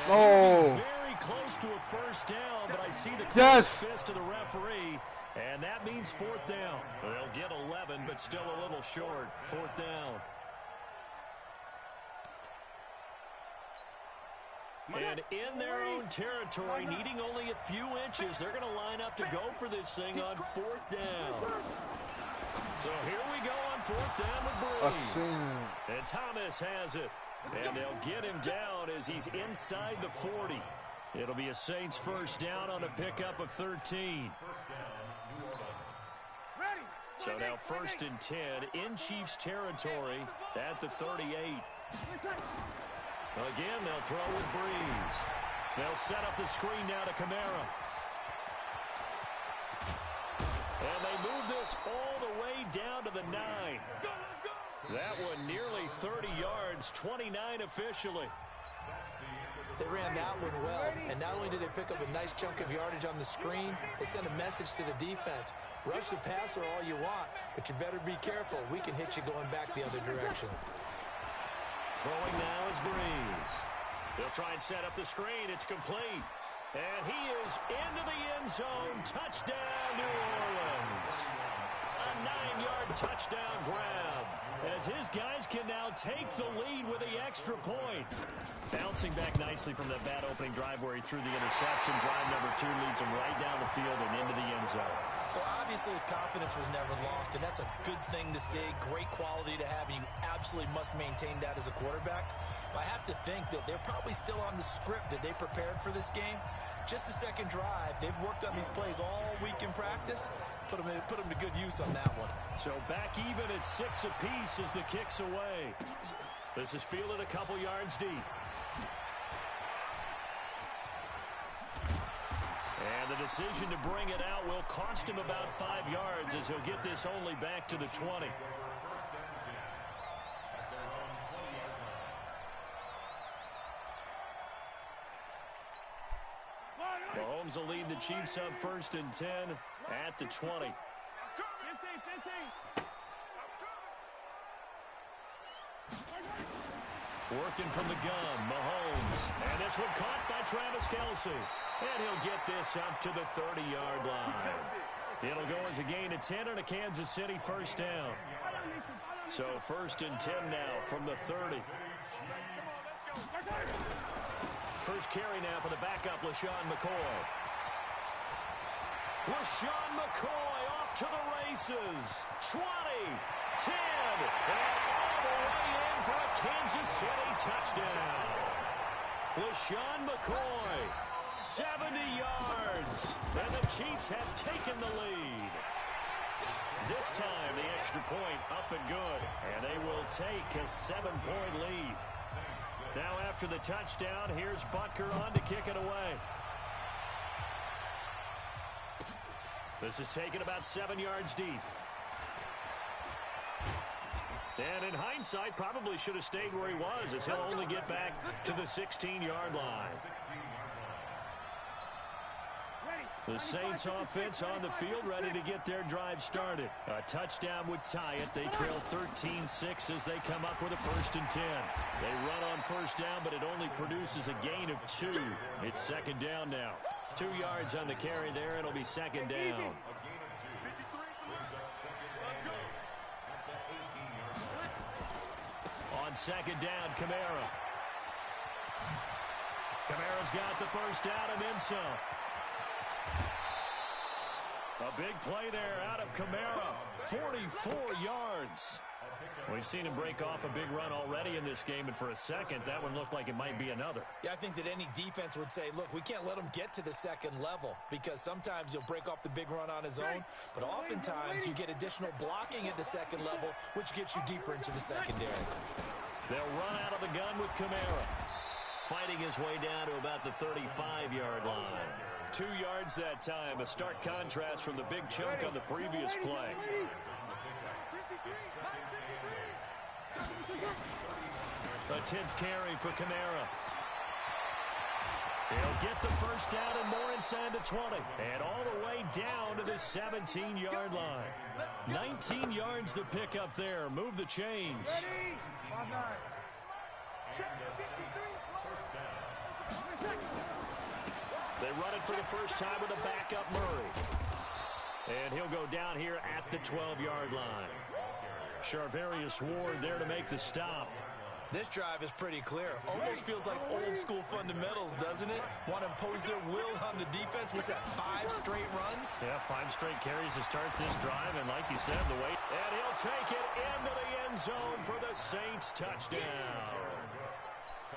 Oh. Very close to a first down, but I see the fist of the referee, and that means fourth down. They'll get 11, but still a little short. Fourth down. And in their own territory, needing only a few inches, they're going to line up to go for this thing on fourth down. So here we go on fourth down with Breeze. And Thomas has it. And they'll get him down as he's inside the 40. It'll be a Saints first down on a pickup of 13. So now first and 10 in Chiefs territory at the 38. Again, they'll throw with Breeze. They'll set up the screen now to Kamara. And they move this all the way down to the 9. That one nearly 30 yards, 29 officially. They ran that one well, and not only did they pick up a nice chunk of yardage on the screen, they sent a message to the defense. Rush the passer all you want, but you better be careful. We can hit you going back the other direction. Throwing now is Breeze. They'll try and set up the screen. It's complete. And he is into the end zone. Touchdown, New Orleans. A 9-yard touchdown grab, as his guys can now take the lead with the extra point. Bouncing back nicely from that bad opening drive where he threw the interception. Drive number 2 leads him right down the field and into the end zone. So obviously his confidence was never lost, and that's a good thing to see. Great quality to have, and you absolutely must maintain that as a quarterback. I have to think that they're probably still on the script that they prepared for this game. Just the second drive. They've worked on these plays all week in practice. Put them to good use on that one. So back even at 6 apiece as the kick's away. This is fielded a couple yards deep. And the decision to bring it out will cost him about 5 yards, as he'll get this only back to the 20. Mahomes will lead the Chiefs up first and 10 at the 20. Working from the gun, Mahomes. And this one caught by Travis Kelce. And he'll get this up to the 30-yard line. It'll go as a gain of 10 and a Kansas City first down. So first and 10 now from the 30. First carry now for the backup, LaShawn McCoy. LaShawn McCoy off to the races. 20, 10, and all the way in for a Kansas City touchdown. LaShawn McCoy, 70 yards, and the Chiefs have taken the lead. This time, the extra point up and good, and they will take a 7-point lead. Now after the touchdown, here's Butker on to kick it away. This is taken about 7 yards deep. And in hindsight, probably should have stayed where he was, as he'll only get back to the 16-yard line. The Saints offense on the field, ready to get their drive started. A touchdown would tie it. They trail 13-6 as they come up with a first and 10. They run on first down, but it only produces a gain of 2. It's second down now. 2 yards on the carry there. It'll be second down. On second down, Kamara. Kamara's got the first down and then some. A big play there out of Kamara. 44 yards. We've seen him break off a big run already in this game, and for a second, that one looked like it might be another. Yeah, I think that any defense would say, look, we can't let him get to the second level because sometimes he'll break off the big run on his own, but oftentimes you get additional blocking at the second level, which gets you deeper into the secondary. They'll run out of the gun with Kamara, fighting his way down to about the 35-yard line. 2 yards that time, a stark contrast from the big chunk on the previous play. A 10th carry for Kamara. He'll get the first down and more inside the 20. And all the way down to the 17-yard line. 19 yards to pick up there. Move the chains. They run it for the first time with a backup Murray. And he'll go down here at the 12-yard line. Charvarius Ward there to make the stop. This drive is pretty clear. Almost feels like old school fundamentals, doesn't it? Want to impose their will on the defense. What's that, 5 straight runs? Yeah, 5 straight carries to start this drive. And like you said, the weight. And he'll take it into the end zone for the Saints touchdown.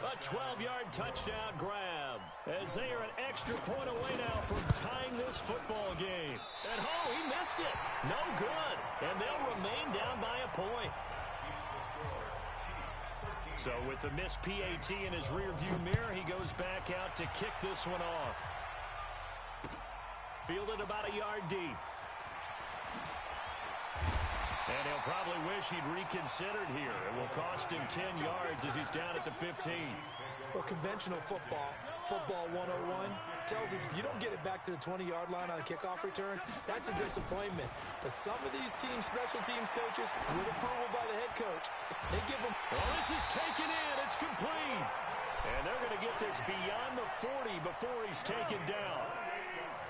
A 12-yard touchdown grab. As they are an extra point away now from tying this football game. And he missed it. No good. And they'll remain down by a point. So with the missed PAT in his rearview mirror, he goes back out to kick this one off. Fielded about a yard deep. And he'll probably wish he'd reconsidered here. It will cost him 10 yards as he's down at the 15. Well, conventional football 101, tells us if you don't get it back to the 20-yard line on a kickoff return, that's a disappointment. But some of these teams, special teams coaches, with approval by the head coach, they give them. Well, this is taken in. It's complete. And they're going to get this beyond the 40 before he's taken down.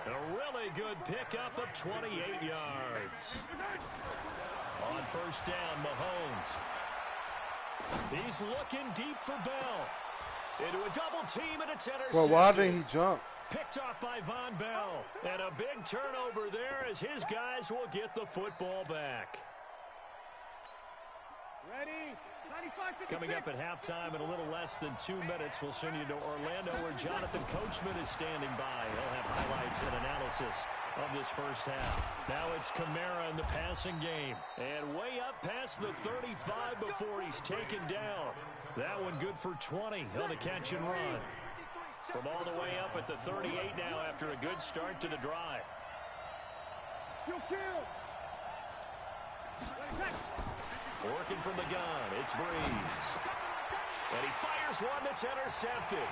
A really good pickup of 28 yards. On first down, Mahomes. He's looking deep for Bell. Into a double team, and it's intercepted. Well, why didn't he jump? Picked off by Von Bell. And a big turnover there as his guys will get the football back. Ready? 95-56. Coming up at halftime in a little less than 2 minutes, we'll send you to Orlando where Jonathan Coachman is standing by. He'll have highlights and analysis of this first half. Now it's Kamara in the passing game. And way up past the 35 before he's taken down. That one good for 20 on the catch and run. From all the way up at the 38 now after a good start to the drive. Working from the gun, it's Breeze. And he fires one that's intercepted.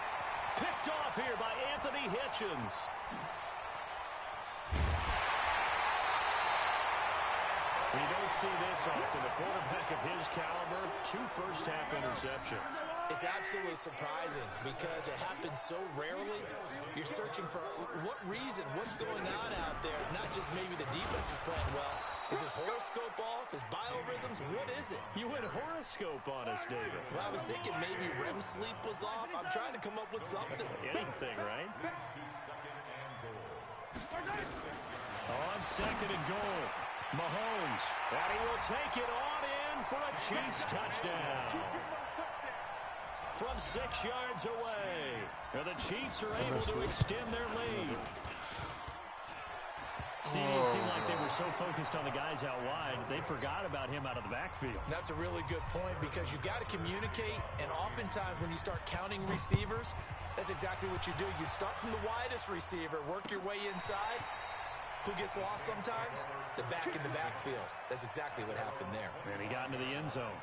Picked off here by Anthony Hitchens. You don't see this often. A quarterback of his caliber, 2 first-half interceptions. It's absolutely surprising because it happens so rarely. You're searching for what reason, what's going on out there. It's not just maybe the defense is playing well. Is his horoscope off? His biorhythms? What is it? You went horoscope on us, David. Well, I was thinking maybe REM sleep was off. I'm trying to come up with something. Anything, right? On second and goal. Mahomes, and he will take it on in for a Chiefs touchdown. From 6 yards away, and the Chiefs are able to extend their lead. See, it seemed like they were so focused on the guys out wide, they forgot about him out of the backfield. That's a really good point because you've got to communicate, and oftentimes when you start counting receivers, that's exactly what you do. You start from the widest receiver, work your way inside. Who gets lost sometimes? The back in the backfield. That's exactly what happened there. And he got into the end zone.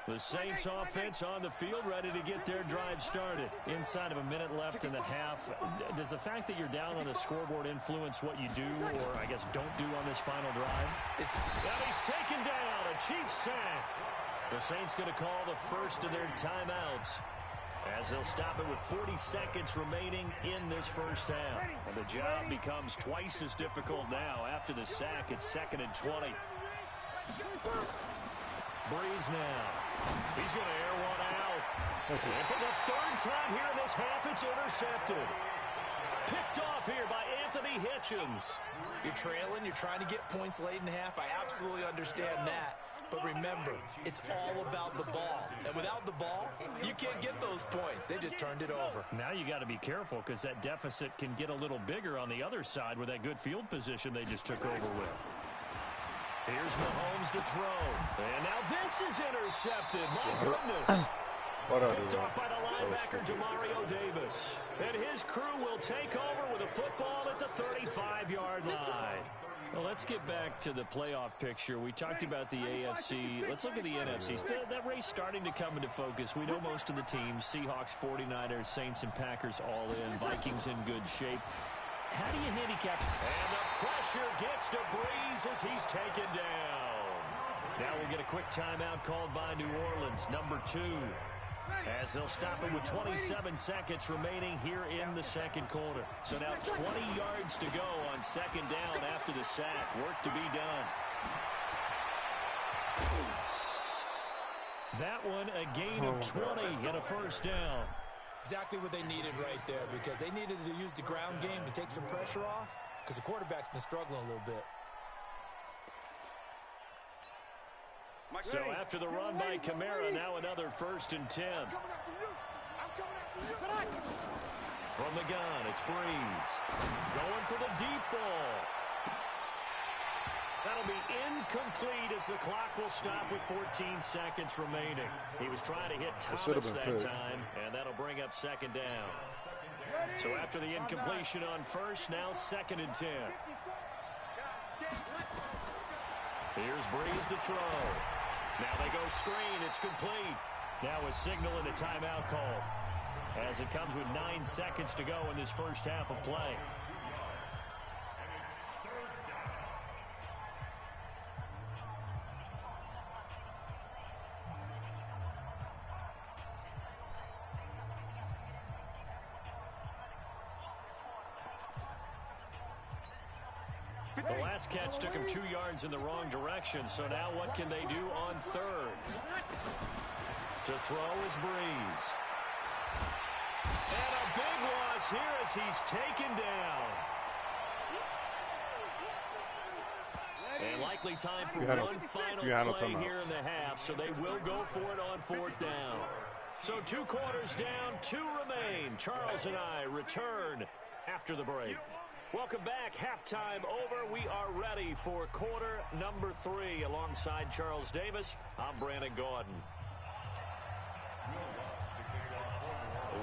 The Saints offense on the field, ready to get their drive started. Inside of a minute left in the half. Does the fact that you're down on the scoreboard influence what you do, or I guess don't do on this final drive? And he's taken down, a Chiefs sack. The Saints going to call the first of their timeouts, as they'll stop it with 40 seconds remaining in this first half. And the job becomes twice as difficult now. After the sack, it's 2nd and 20. Breeze now. He's going to air one out. And for the 3rd time here in this half, it's intercepted. Picked off here by Anthony Hitchens. You're trailing. You're trying to get points late in half. I absolutely understand that. But remember, it's all about the ball. And without the ball, you can't get those points. They just turned it over. Now you got to be careful because that deficit can get a little bigger on the other side with that good field position they just took over with. Here's Mahomes to throw. And now this is intercepted. My goodness. Picked off by the linebacker, Demario Davis. And his crew will take over with a football at the 35-yard line. Well, let's get back to the playoff picture. We talked about the AFC. Let's look at the NFC. That race starting to come into focus. We know most of the teams, Seahawks, 49ers, Saints, and Packers all in. Vikings in good shape. How do you handicap? And the pressure gets to Breeze as he's taken down. Now we'll get a quick timeout called by New Orleans, number 2. As they'll stop it with 27 seconds remaining here in the second quarter. So now 20 yards to go on second down after the sack. Work to be done. That one a gain of 20 and a first down. Exactly what they needed right there, because they needed to use the ground game to take some pressure off, because the quarterback's been struggling a little bit. So after the run by Kamara, now another 1st and 10. From the gun, it's Breeze. Going for the deep ball. That'll be incomplete as the clock will stop with 14 seconds remaining. He was trying to hit Thomas that time, and that'll bring up second down. So after the incompletion on first, now 2nd and 10. Here's Breeze to throw. Now they go screen. It's complete. Now a signal and a timeout call as it comes with 9 seconds to go in this first half of play. The last catch took him 2 yards in the wrong direction, so now what can they do on third? To throw is Breeze. And a big loss here as he's taken down. And likely time for one final play here in the half, so they will go for it on 4th down. So 2 quarters down, 2 remain. Charles and I return after the break. Welcome back. Halftime over. We are ready for quarter number 3. Alongside Charles Davis, I'm Brandon Gaudin.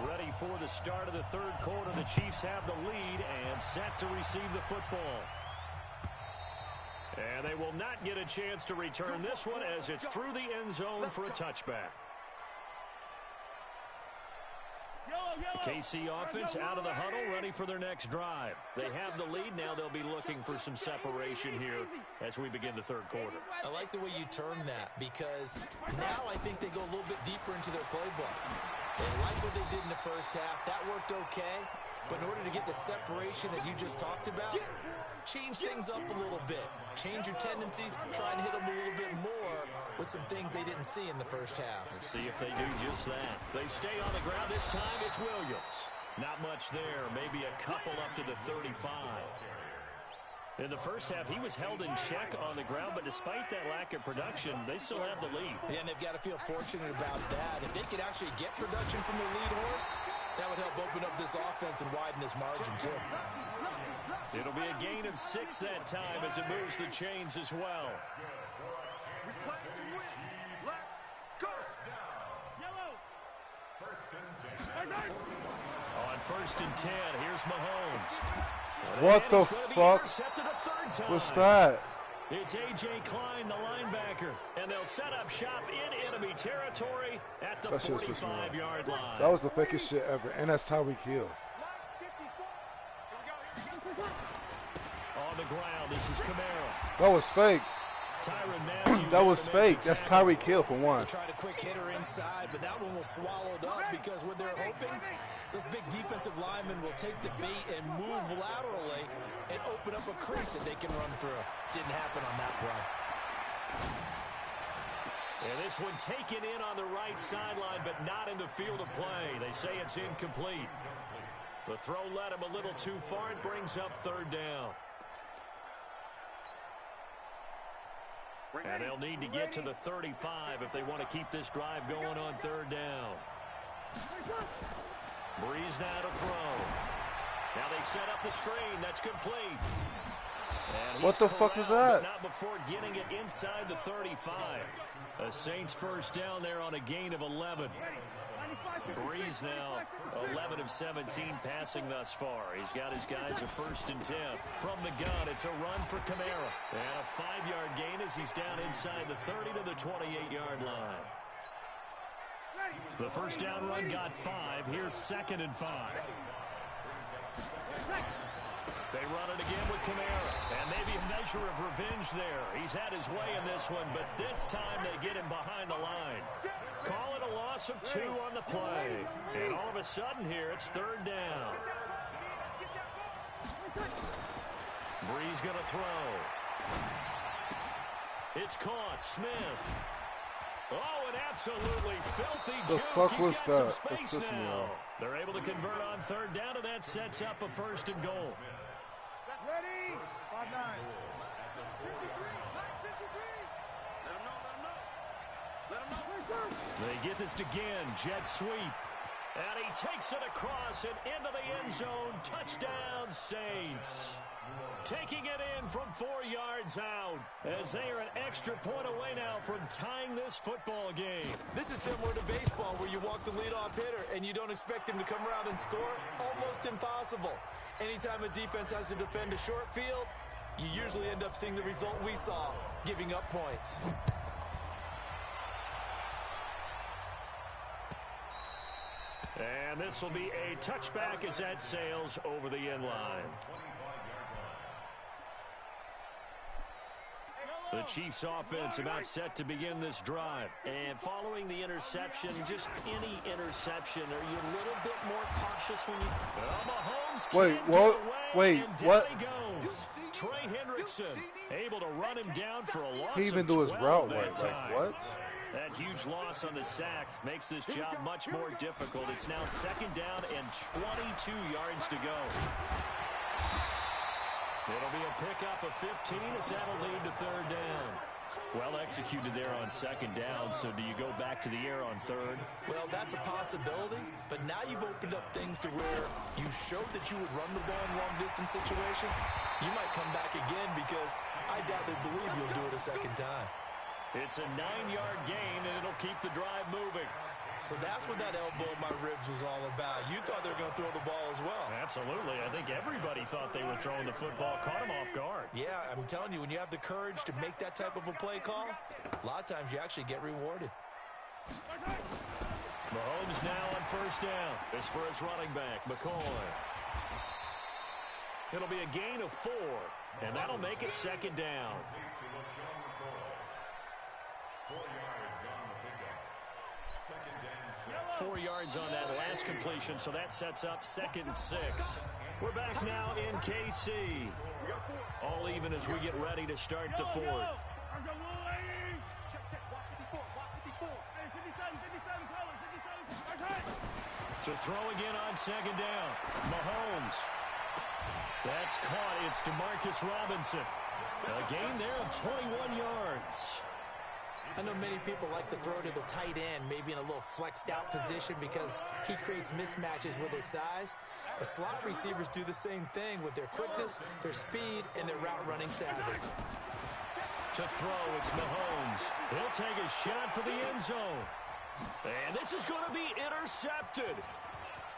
Ready for the start of the third quarter. The Chiefs have the lead and set to receive the football. And they will not get a chance to return this one as it's through the end zone for a touchback. KC offense out of the huddle, ready for their next drive. They have the lead. Now they'll be looking for some separation here as we begin the third quarter. I like the way you term that, because now I think they go a little bit deeper into their playbook. They like what they did in the first half. That worked okay. But in order to get the separation that you just talked about, change things up a little bit. Change your tendencies, try and hit them a little bit more with some things they didn't see in the first half. Let's see if they do just that. They stay on the ground. This time it's Williams. Not much there. Maybe a couple up to the 35. In the first half, he was held in check on the ground, but despite that lack of production, they still have the lead. Yeah, and they've got to feel fortunate about that. If they could actually get production from their lead horse, that would help open up this offense and widen this margin, too. It'll be a gain of 6 that time as it moves the chains as well. On 1st and 10, here's Mahomes. What the fuck? What's that? It's A.J. Klein, the linebacker, and they'll set up shop in enemy territory at the 45-yard line. That was the fakest shit ever, and that's Tyreek Hill. On the ground, this is Kamara. That was fake. That was fake. That's Tyreek Hill for one. They tried a quick hitter inside, but that one was swallowed up because what they're hoping, those big defensive linemen will take the bait and move laterally and open up a crease that they can run through. Didn't happen on that play. And this one taken in on the right sideline, but not in the field of play. They say it's incomplete. The throw led him a little too far. It brings up third down. And they'll need to get to the 35 if they want to keep this drive going on third down. Breeze now to throw. Now they set up the screen. That's complete. And what the fuck was that? Not before getting it inside the 35. The Saints first down there on a gain of 11. Breeze now 11 of 17 passing thus far. He's got his guys a 1st and 10. From the gun, it's a run for Kamara. And a 5-yard gain as he's down inside the 30 to the 28-yard line. The first down run got 5. Here's 2nd and 5. They run it again with Kamara. And maybe a measure of revenge there. He's had his way in this one, but this time they get him behind the line. Call it a loss of 2 on the play. And all of a sudden here, it's third down. Breeze going to throw. It's caught. Smith. Oh, an absolutely filthy juke. The fuck was He's got that? some space now. They're able to convert on third down, and that sets up a 1st and goal. Ready? 5-9. They get this again. Jet sweep. And he takes it across and into the end zone. Touchdown, Saints. Taking it in from 4 yards out as they are an extra point away now from tying this football game. This is similar to baseball where you walk the leadoff hitter and you don't expect him to come around and score. Almost impossible. Anytime a defense has to defend a short field, you usually end up seeing the result we saw, giving up points. And this will be a touchback as that sails over the end line. The Chiefs offense about set to begin this drive. And following the interception, just any interception, are you a little bit more cautious when you... Mahomes Wait, what? Wait, what? He goes. Trey Hendrickson able to run him down for a loss. He even of do his 12 route that right. time. Like, what? That huge loss on the sack makes this job much more difficult. It's now 2nd down and 22 yards to go. It'll be a pickup of 15 as that'll lead to third down. Well executed there on 2nd down, so do you go back to the air on 3rd? Well, that's a possibility, but now you've opened up things to where you showed that you would run the ball in long-distance situation. You might come back again because I doubt they believe you'll do it a 2nd time. It's a 9-yard gain, and it'll keep the drive moving. So that's what that elbow in my ribs was all about. You thought they were going to throw the ball as well. Absolutely. I think everybody thought they were throwing the football, caught him off guard. Yeah, I'm telling you, when you have the courage to make that type of a play call, a lot of times you actually get rewarded. Mahomes now on 1st down. This for his running back, McCoy. It'll be a gain of 4, and that'll make it 2nd down. 4 yards on that last completion, so that sets up 2nd and 6. We're back now in KC. All even as we get ready to start the 4th. To throw again on 2nd down. Mahomes. That's caught. It's DeMarcus Robinson. A gain there of 21 yards. I know many people like to throw to the tight end, maybe in a little flexed out position because he creates mismatches with his size. The slot receivers do the same thing with their quickness, their speed, and their route running savvy. To throw, it's Mahomes. He'll take a shot for the end zone. And this is going to be intercepted.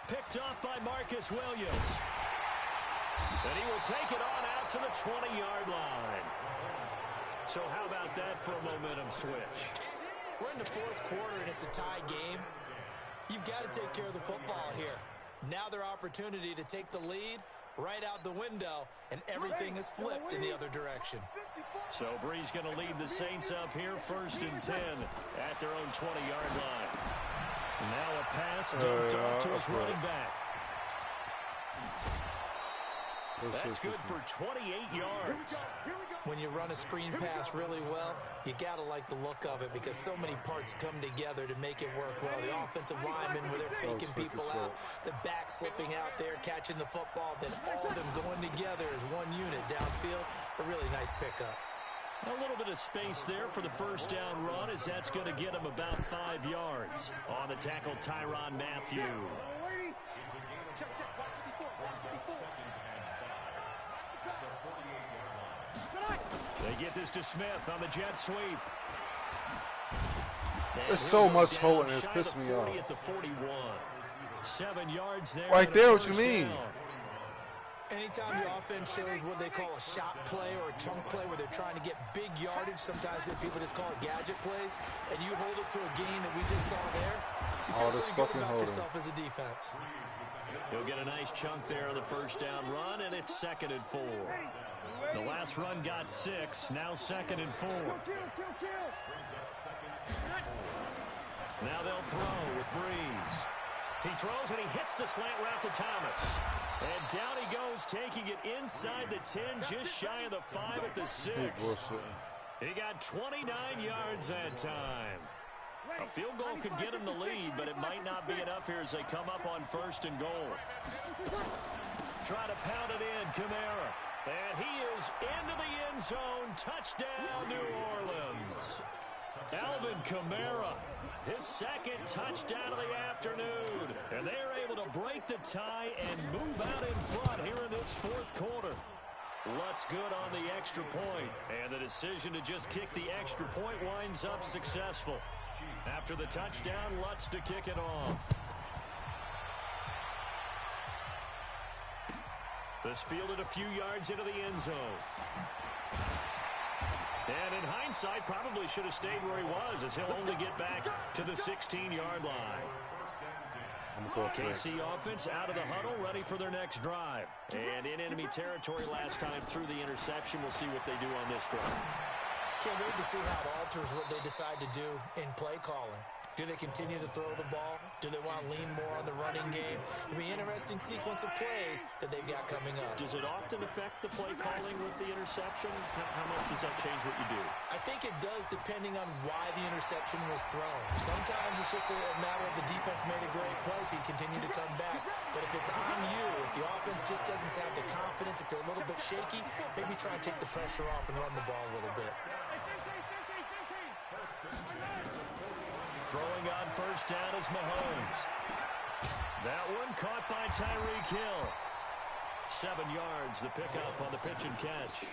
Picked up by Marcus Williams. And he will take it on out to the 20-yard line. So how about that for a momentum switch? We're in the 4th quarter, and it's a tie game. You've got to take care of the football here. Now their opportunity to take the lead right out the window, and everything is flipped in the other direction. So Breeze going to lead the Saints up here 1st and 10 at their own 20-yard line. Now a pass dumped off to his running back. That's good for 28 yards. when you run a screen pass really well, you got to like the look of it because so many parts come together to make it work well. The offensive linemen where they're faking people out, the back slipping out there, catching the football, then all of them going together as one unit downfield. A really nice pickup. A little bit of space there for the first down run as that's going to get him about 5 yards. On the tackle, Tyrann Mathieu. They get this to Smith on the jet sweep. There's so much holding, it's pissing me off. At the 41. 7 yards there. Right there, what you mean? Anytime the offense shows what they call a shot play or a chunk play where they're trying to get big yardage, sometimes people just call it gadget plays, and you hold it to a gain that we just saw there, you feel pretty good about yourself as a defense. He'll get a nice chunk there on the first down run, and it's 2nd and 4. The last run got 6, now 2nd and 4. Now they'll throw with Breeze. He throws and he hits the slant route to Thomas. And down he goes, taking it inside the 10, just shy of the 5 at the 6. He got 29 yards that time. A field goal could get him the lead, but it might not be enough here as they come up on 1st and goal. Try to pound it in, Kamara. And he is into the end zone. Touchdown, New Orleans. Alvin Kamara, his 2nd touchdown of the afternoon. And they're able to break the tie and move out in front here in this 4th quarter. Lutz good on the extra point. And the decision to just kick the extra point winds up successful. After the touchdown, Lutz to kick it off. This fielded a few yards into the end zone. And in hindsight, probably should have stayed where he was as he'll only get back to the 16-yard line. KC offense out of the huddle, ready for their next drive. And in enemy territory last time through the interception. We'll see what they do on this drive. Can't wait to see how it alters what they decide to do in play calling. Do they continue to throw the ball? Do they want to lean more on the running game? It'll be an interesting sequence of plays that they've got coming up. Does it often affect the play calling with the interception? How much does that change what you do? I think it does depending on why the interception was thrown. Sometimes it's just a matter of the defense made a great play, so you continue to come back. But if it's on you, if the offense just doesn't have the confidence, if they're a little bit shaky, maybe try and take the pressure off and run the ball a little bit. Throwing on first down is Mahomes. That one caught by Tyreek Hill. 7 yards, the pickup on the pitch and catch.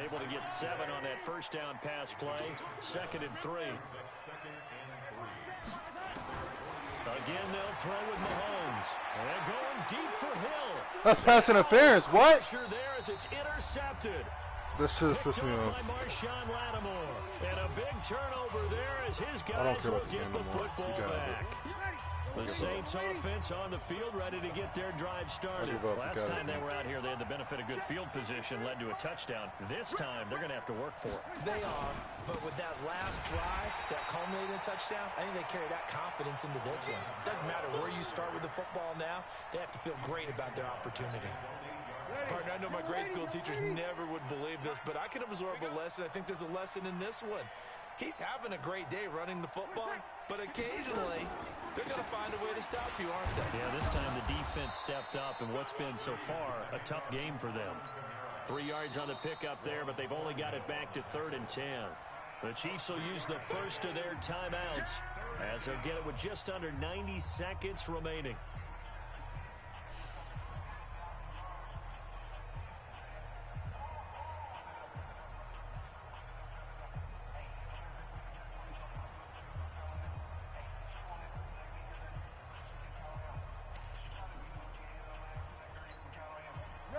Able to get 7 on that first down pass play. 2nd and 3. Again, they'll throw with Mahomes. And going deep for Hill. That's pass interference. What? Pressure there as it's intercepted. This shit is pissing me off. By Marshawn Lattimore. And a big turnover there as his guys will get the football back. The Saints offense on the field ready to get their drive started. Last time they were out here, they had the benefit of good field position, led to a touchdown. This time, they're going to have to work for it. They are, but with that last drive, that culminated in a touchdown, I think they carry that confidence into this one. Doesn't matter where you start with the football now, they have to feel great about their opportunity. Partner, I know my grade school teachers never would believe this, but I can absorb a lesson. I think there's a lesson in this one. He's having a great day running the football, but occasionally they're going to find a way to stop you, aren't they? Yeah, this time the defense stepped up in what's been so far a tough game for them. 3 yards on the pickup there, but they've only got it back to 3rd and 10. The Chiefs will use the first of their timeouts as they'll get it with just under 90 seconds remaining.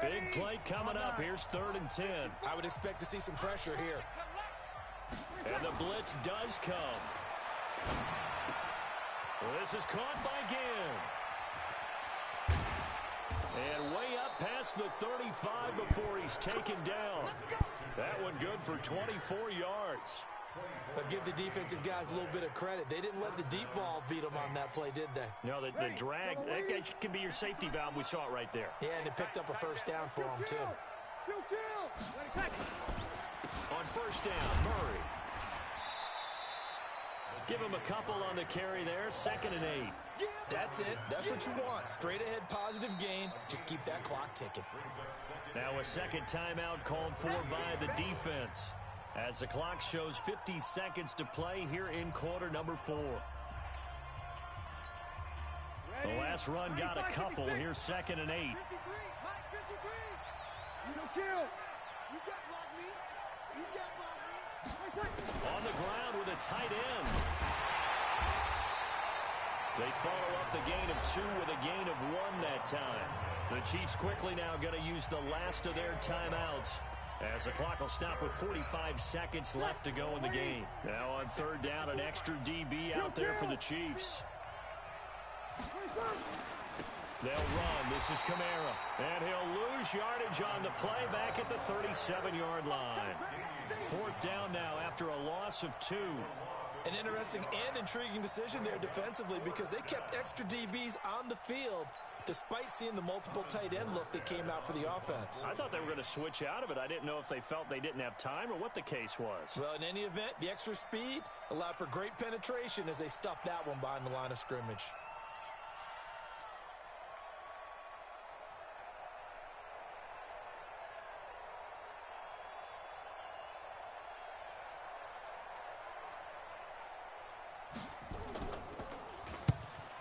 Big play coming up. Here's 3rd and 10. I would expect to see some pressure here. And the blitz does come. This is caught by Ginn. And way up past the 35 before he's taken down. That one good for 24 yards. But give the defensive guys a little bit of credit. They didn't let the deep ball beat them on that play, did they? No, the drag, that can be your safety valve. We saw it right there. Yeah, and they picked up a first down for them, too. On first down, Murray. Give him a couple on the carry there. 2nd and 8. That's it. That's what you want. Straight ahead positive gain. Just keep that clock ticking. Now a second timeout called for by the defense, as the clock shows 50 seconds to play here in quarter number 4. The last run got a couple. Here's 2nd and 8. 53, Mike, 53. You don't kill. You got block me. You got block me. On the ground with a tight end. They follow up the gain of 2 with a gain of 1 that time. The Chiefs quickly now going to use the last of their timeouts, as the clock will stop with 45 seconds left to go in the game. Now on 3rd down, an extra DB out there for the Chiefs. They'll run. This is Kamara. And he'll lose yardage on the play back at the 37-yard line. 4th down now after a loss of 2. An interesting and intriguing decision there defensively, because they kept extra DBs on the field despite seeing the multiple tight end look that came out for the offense. I thought they were going to switch out of it. I didn't know if they felt they didn't have time or what the case was. Well, in any event, the extra speed allowed for great penetration as they stuffed that one behind the line of scrimmage.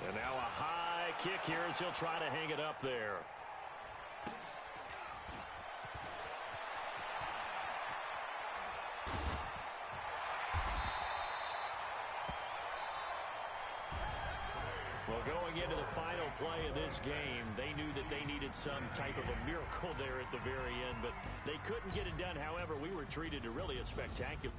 And now a high kick here as he'll try to hang it up there. Well, going into the final play of this game, they knew that they needed some type of a miracle there at the very end, but they couldn't get it done. However, we were treated to really a spectacular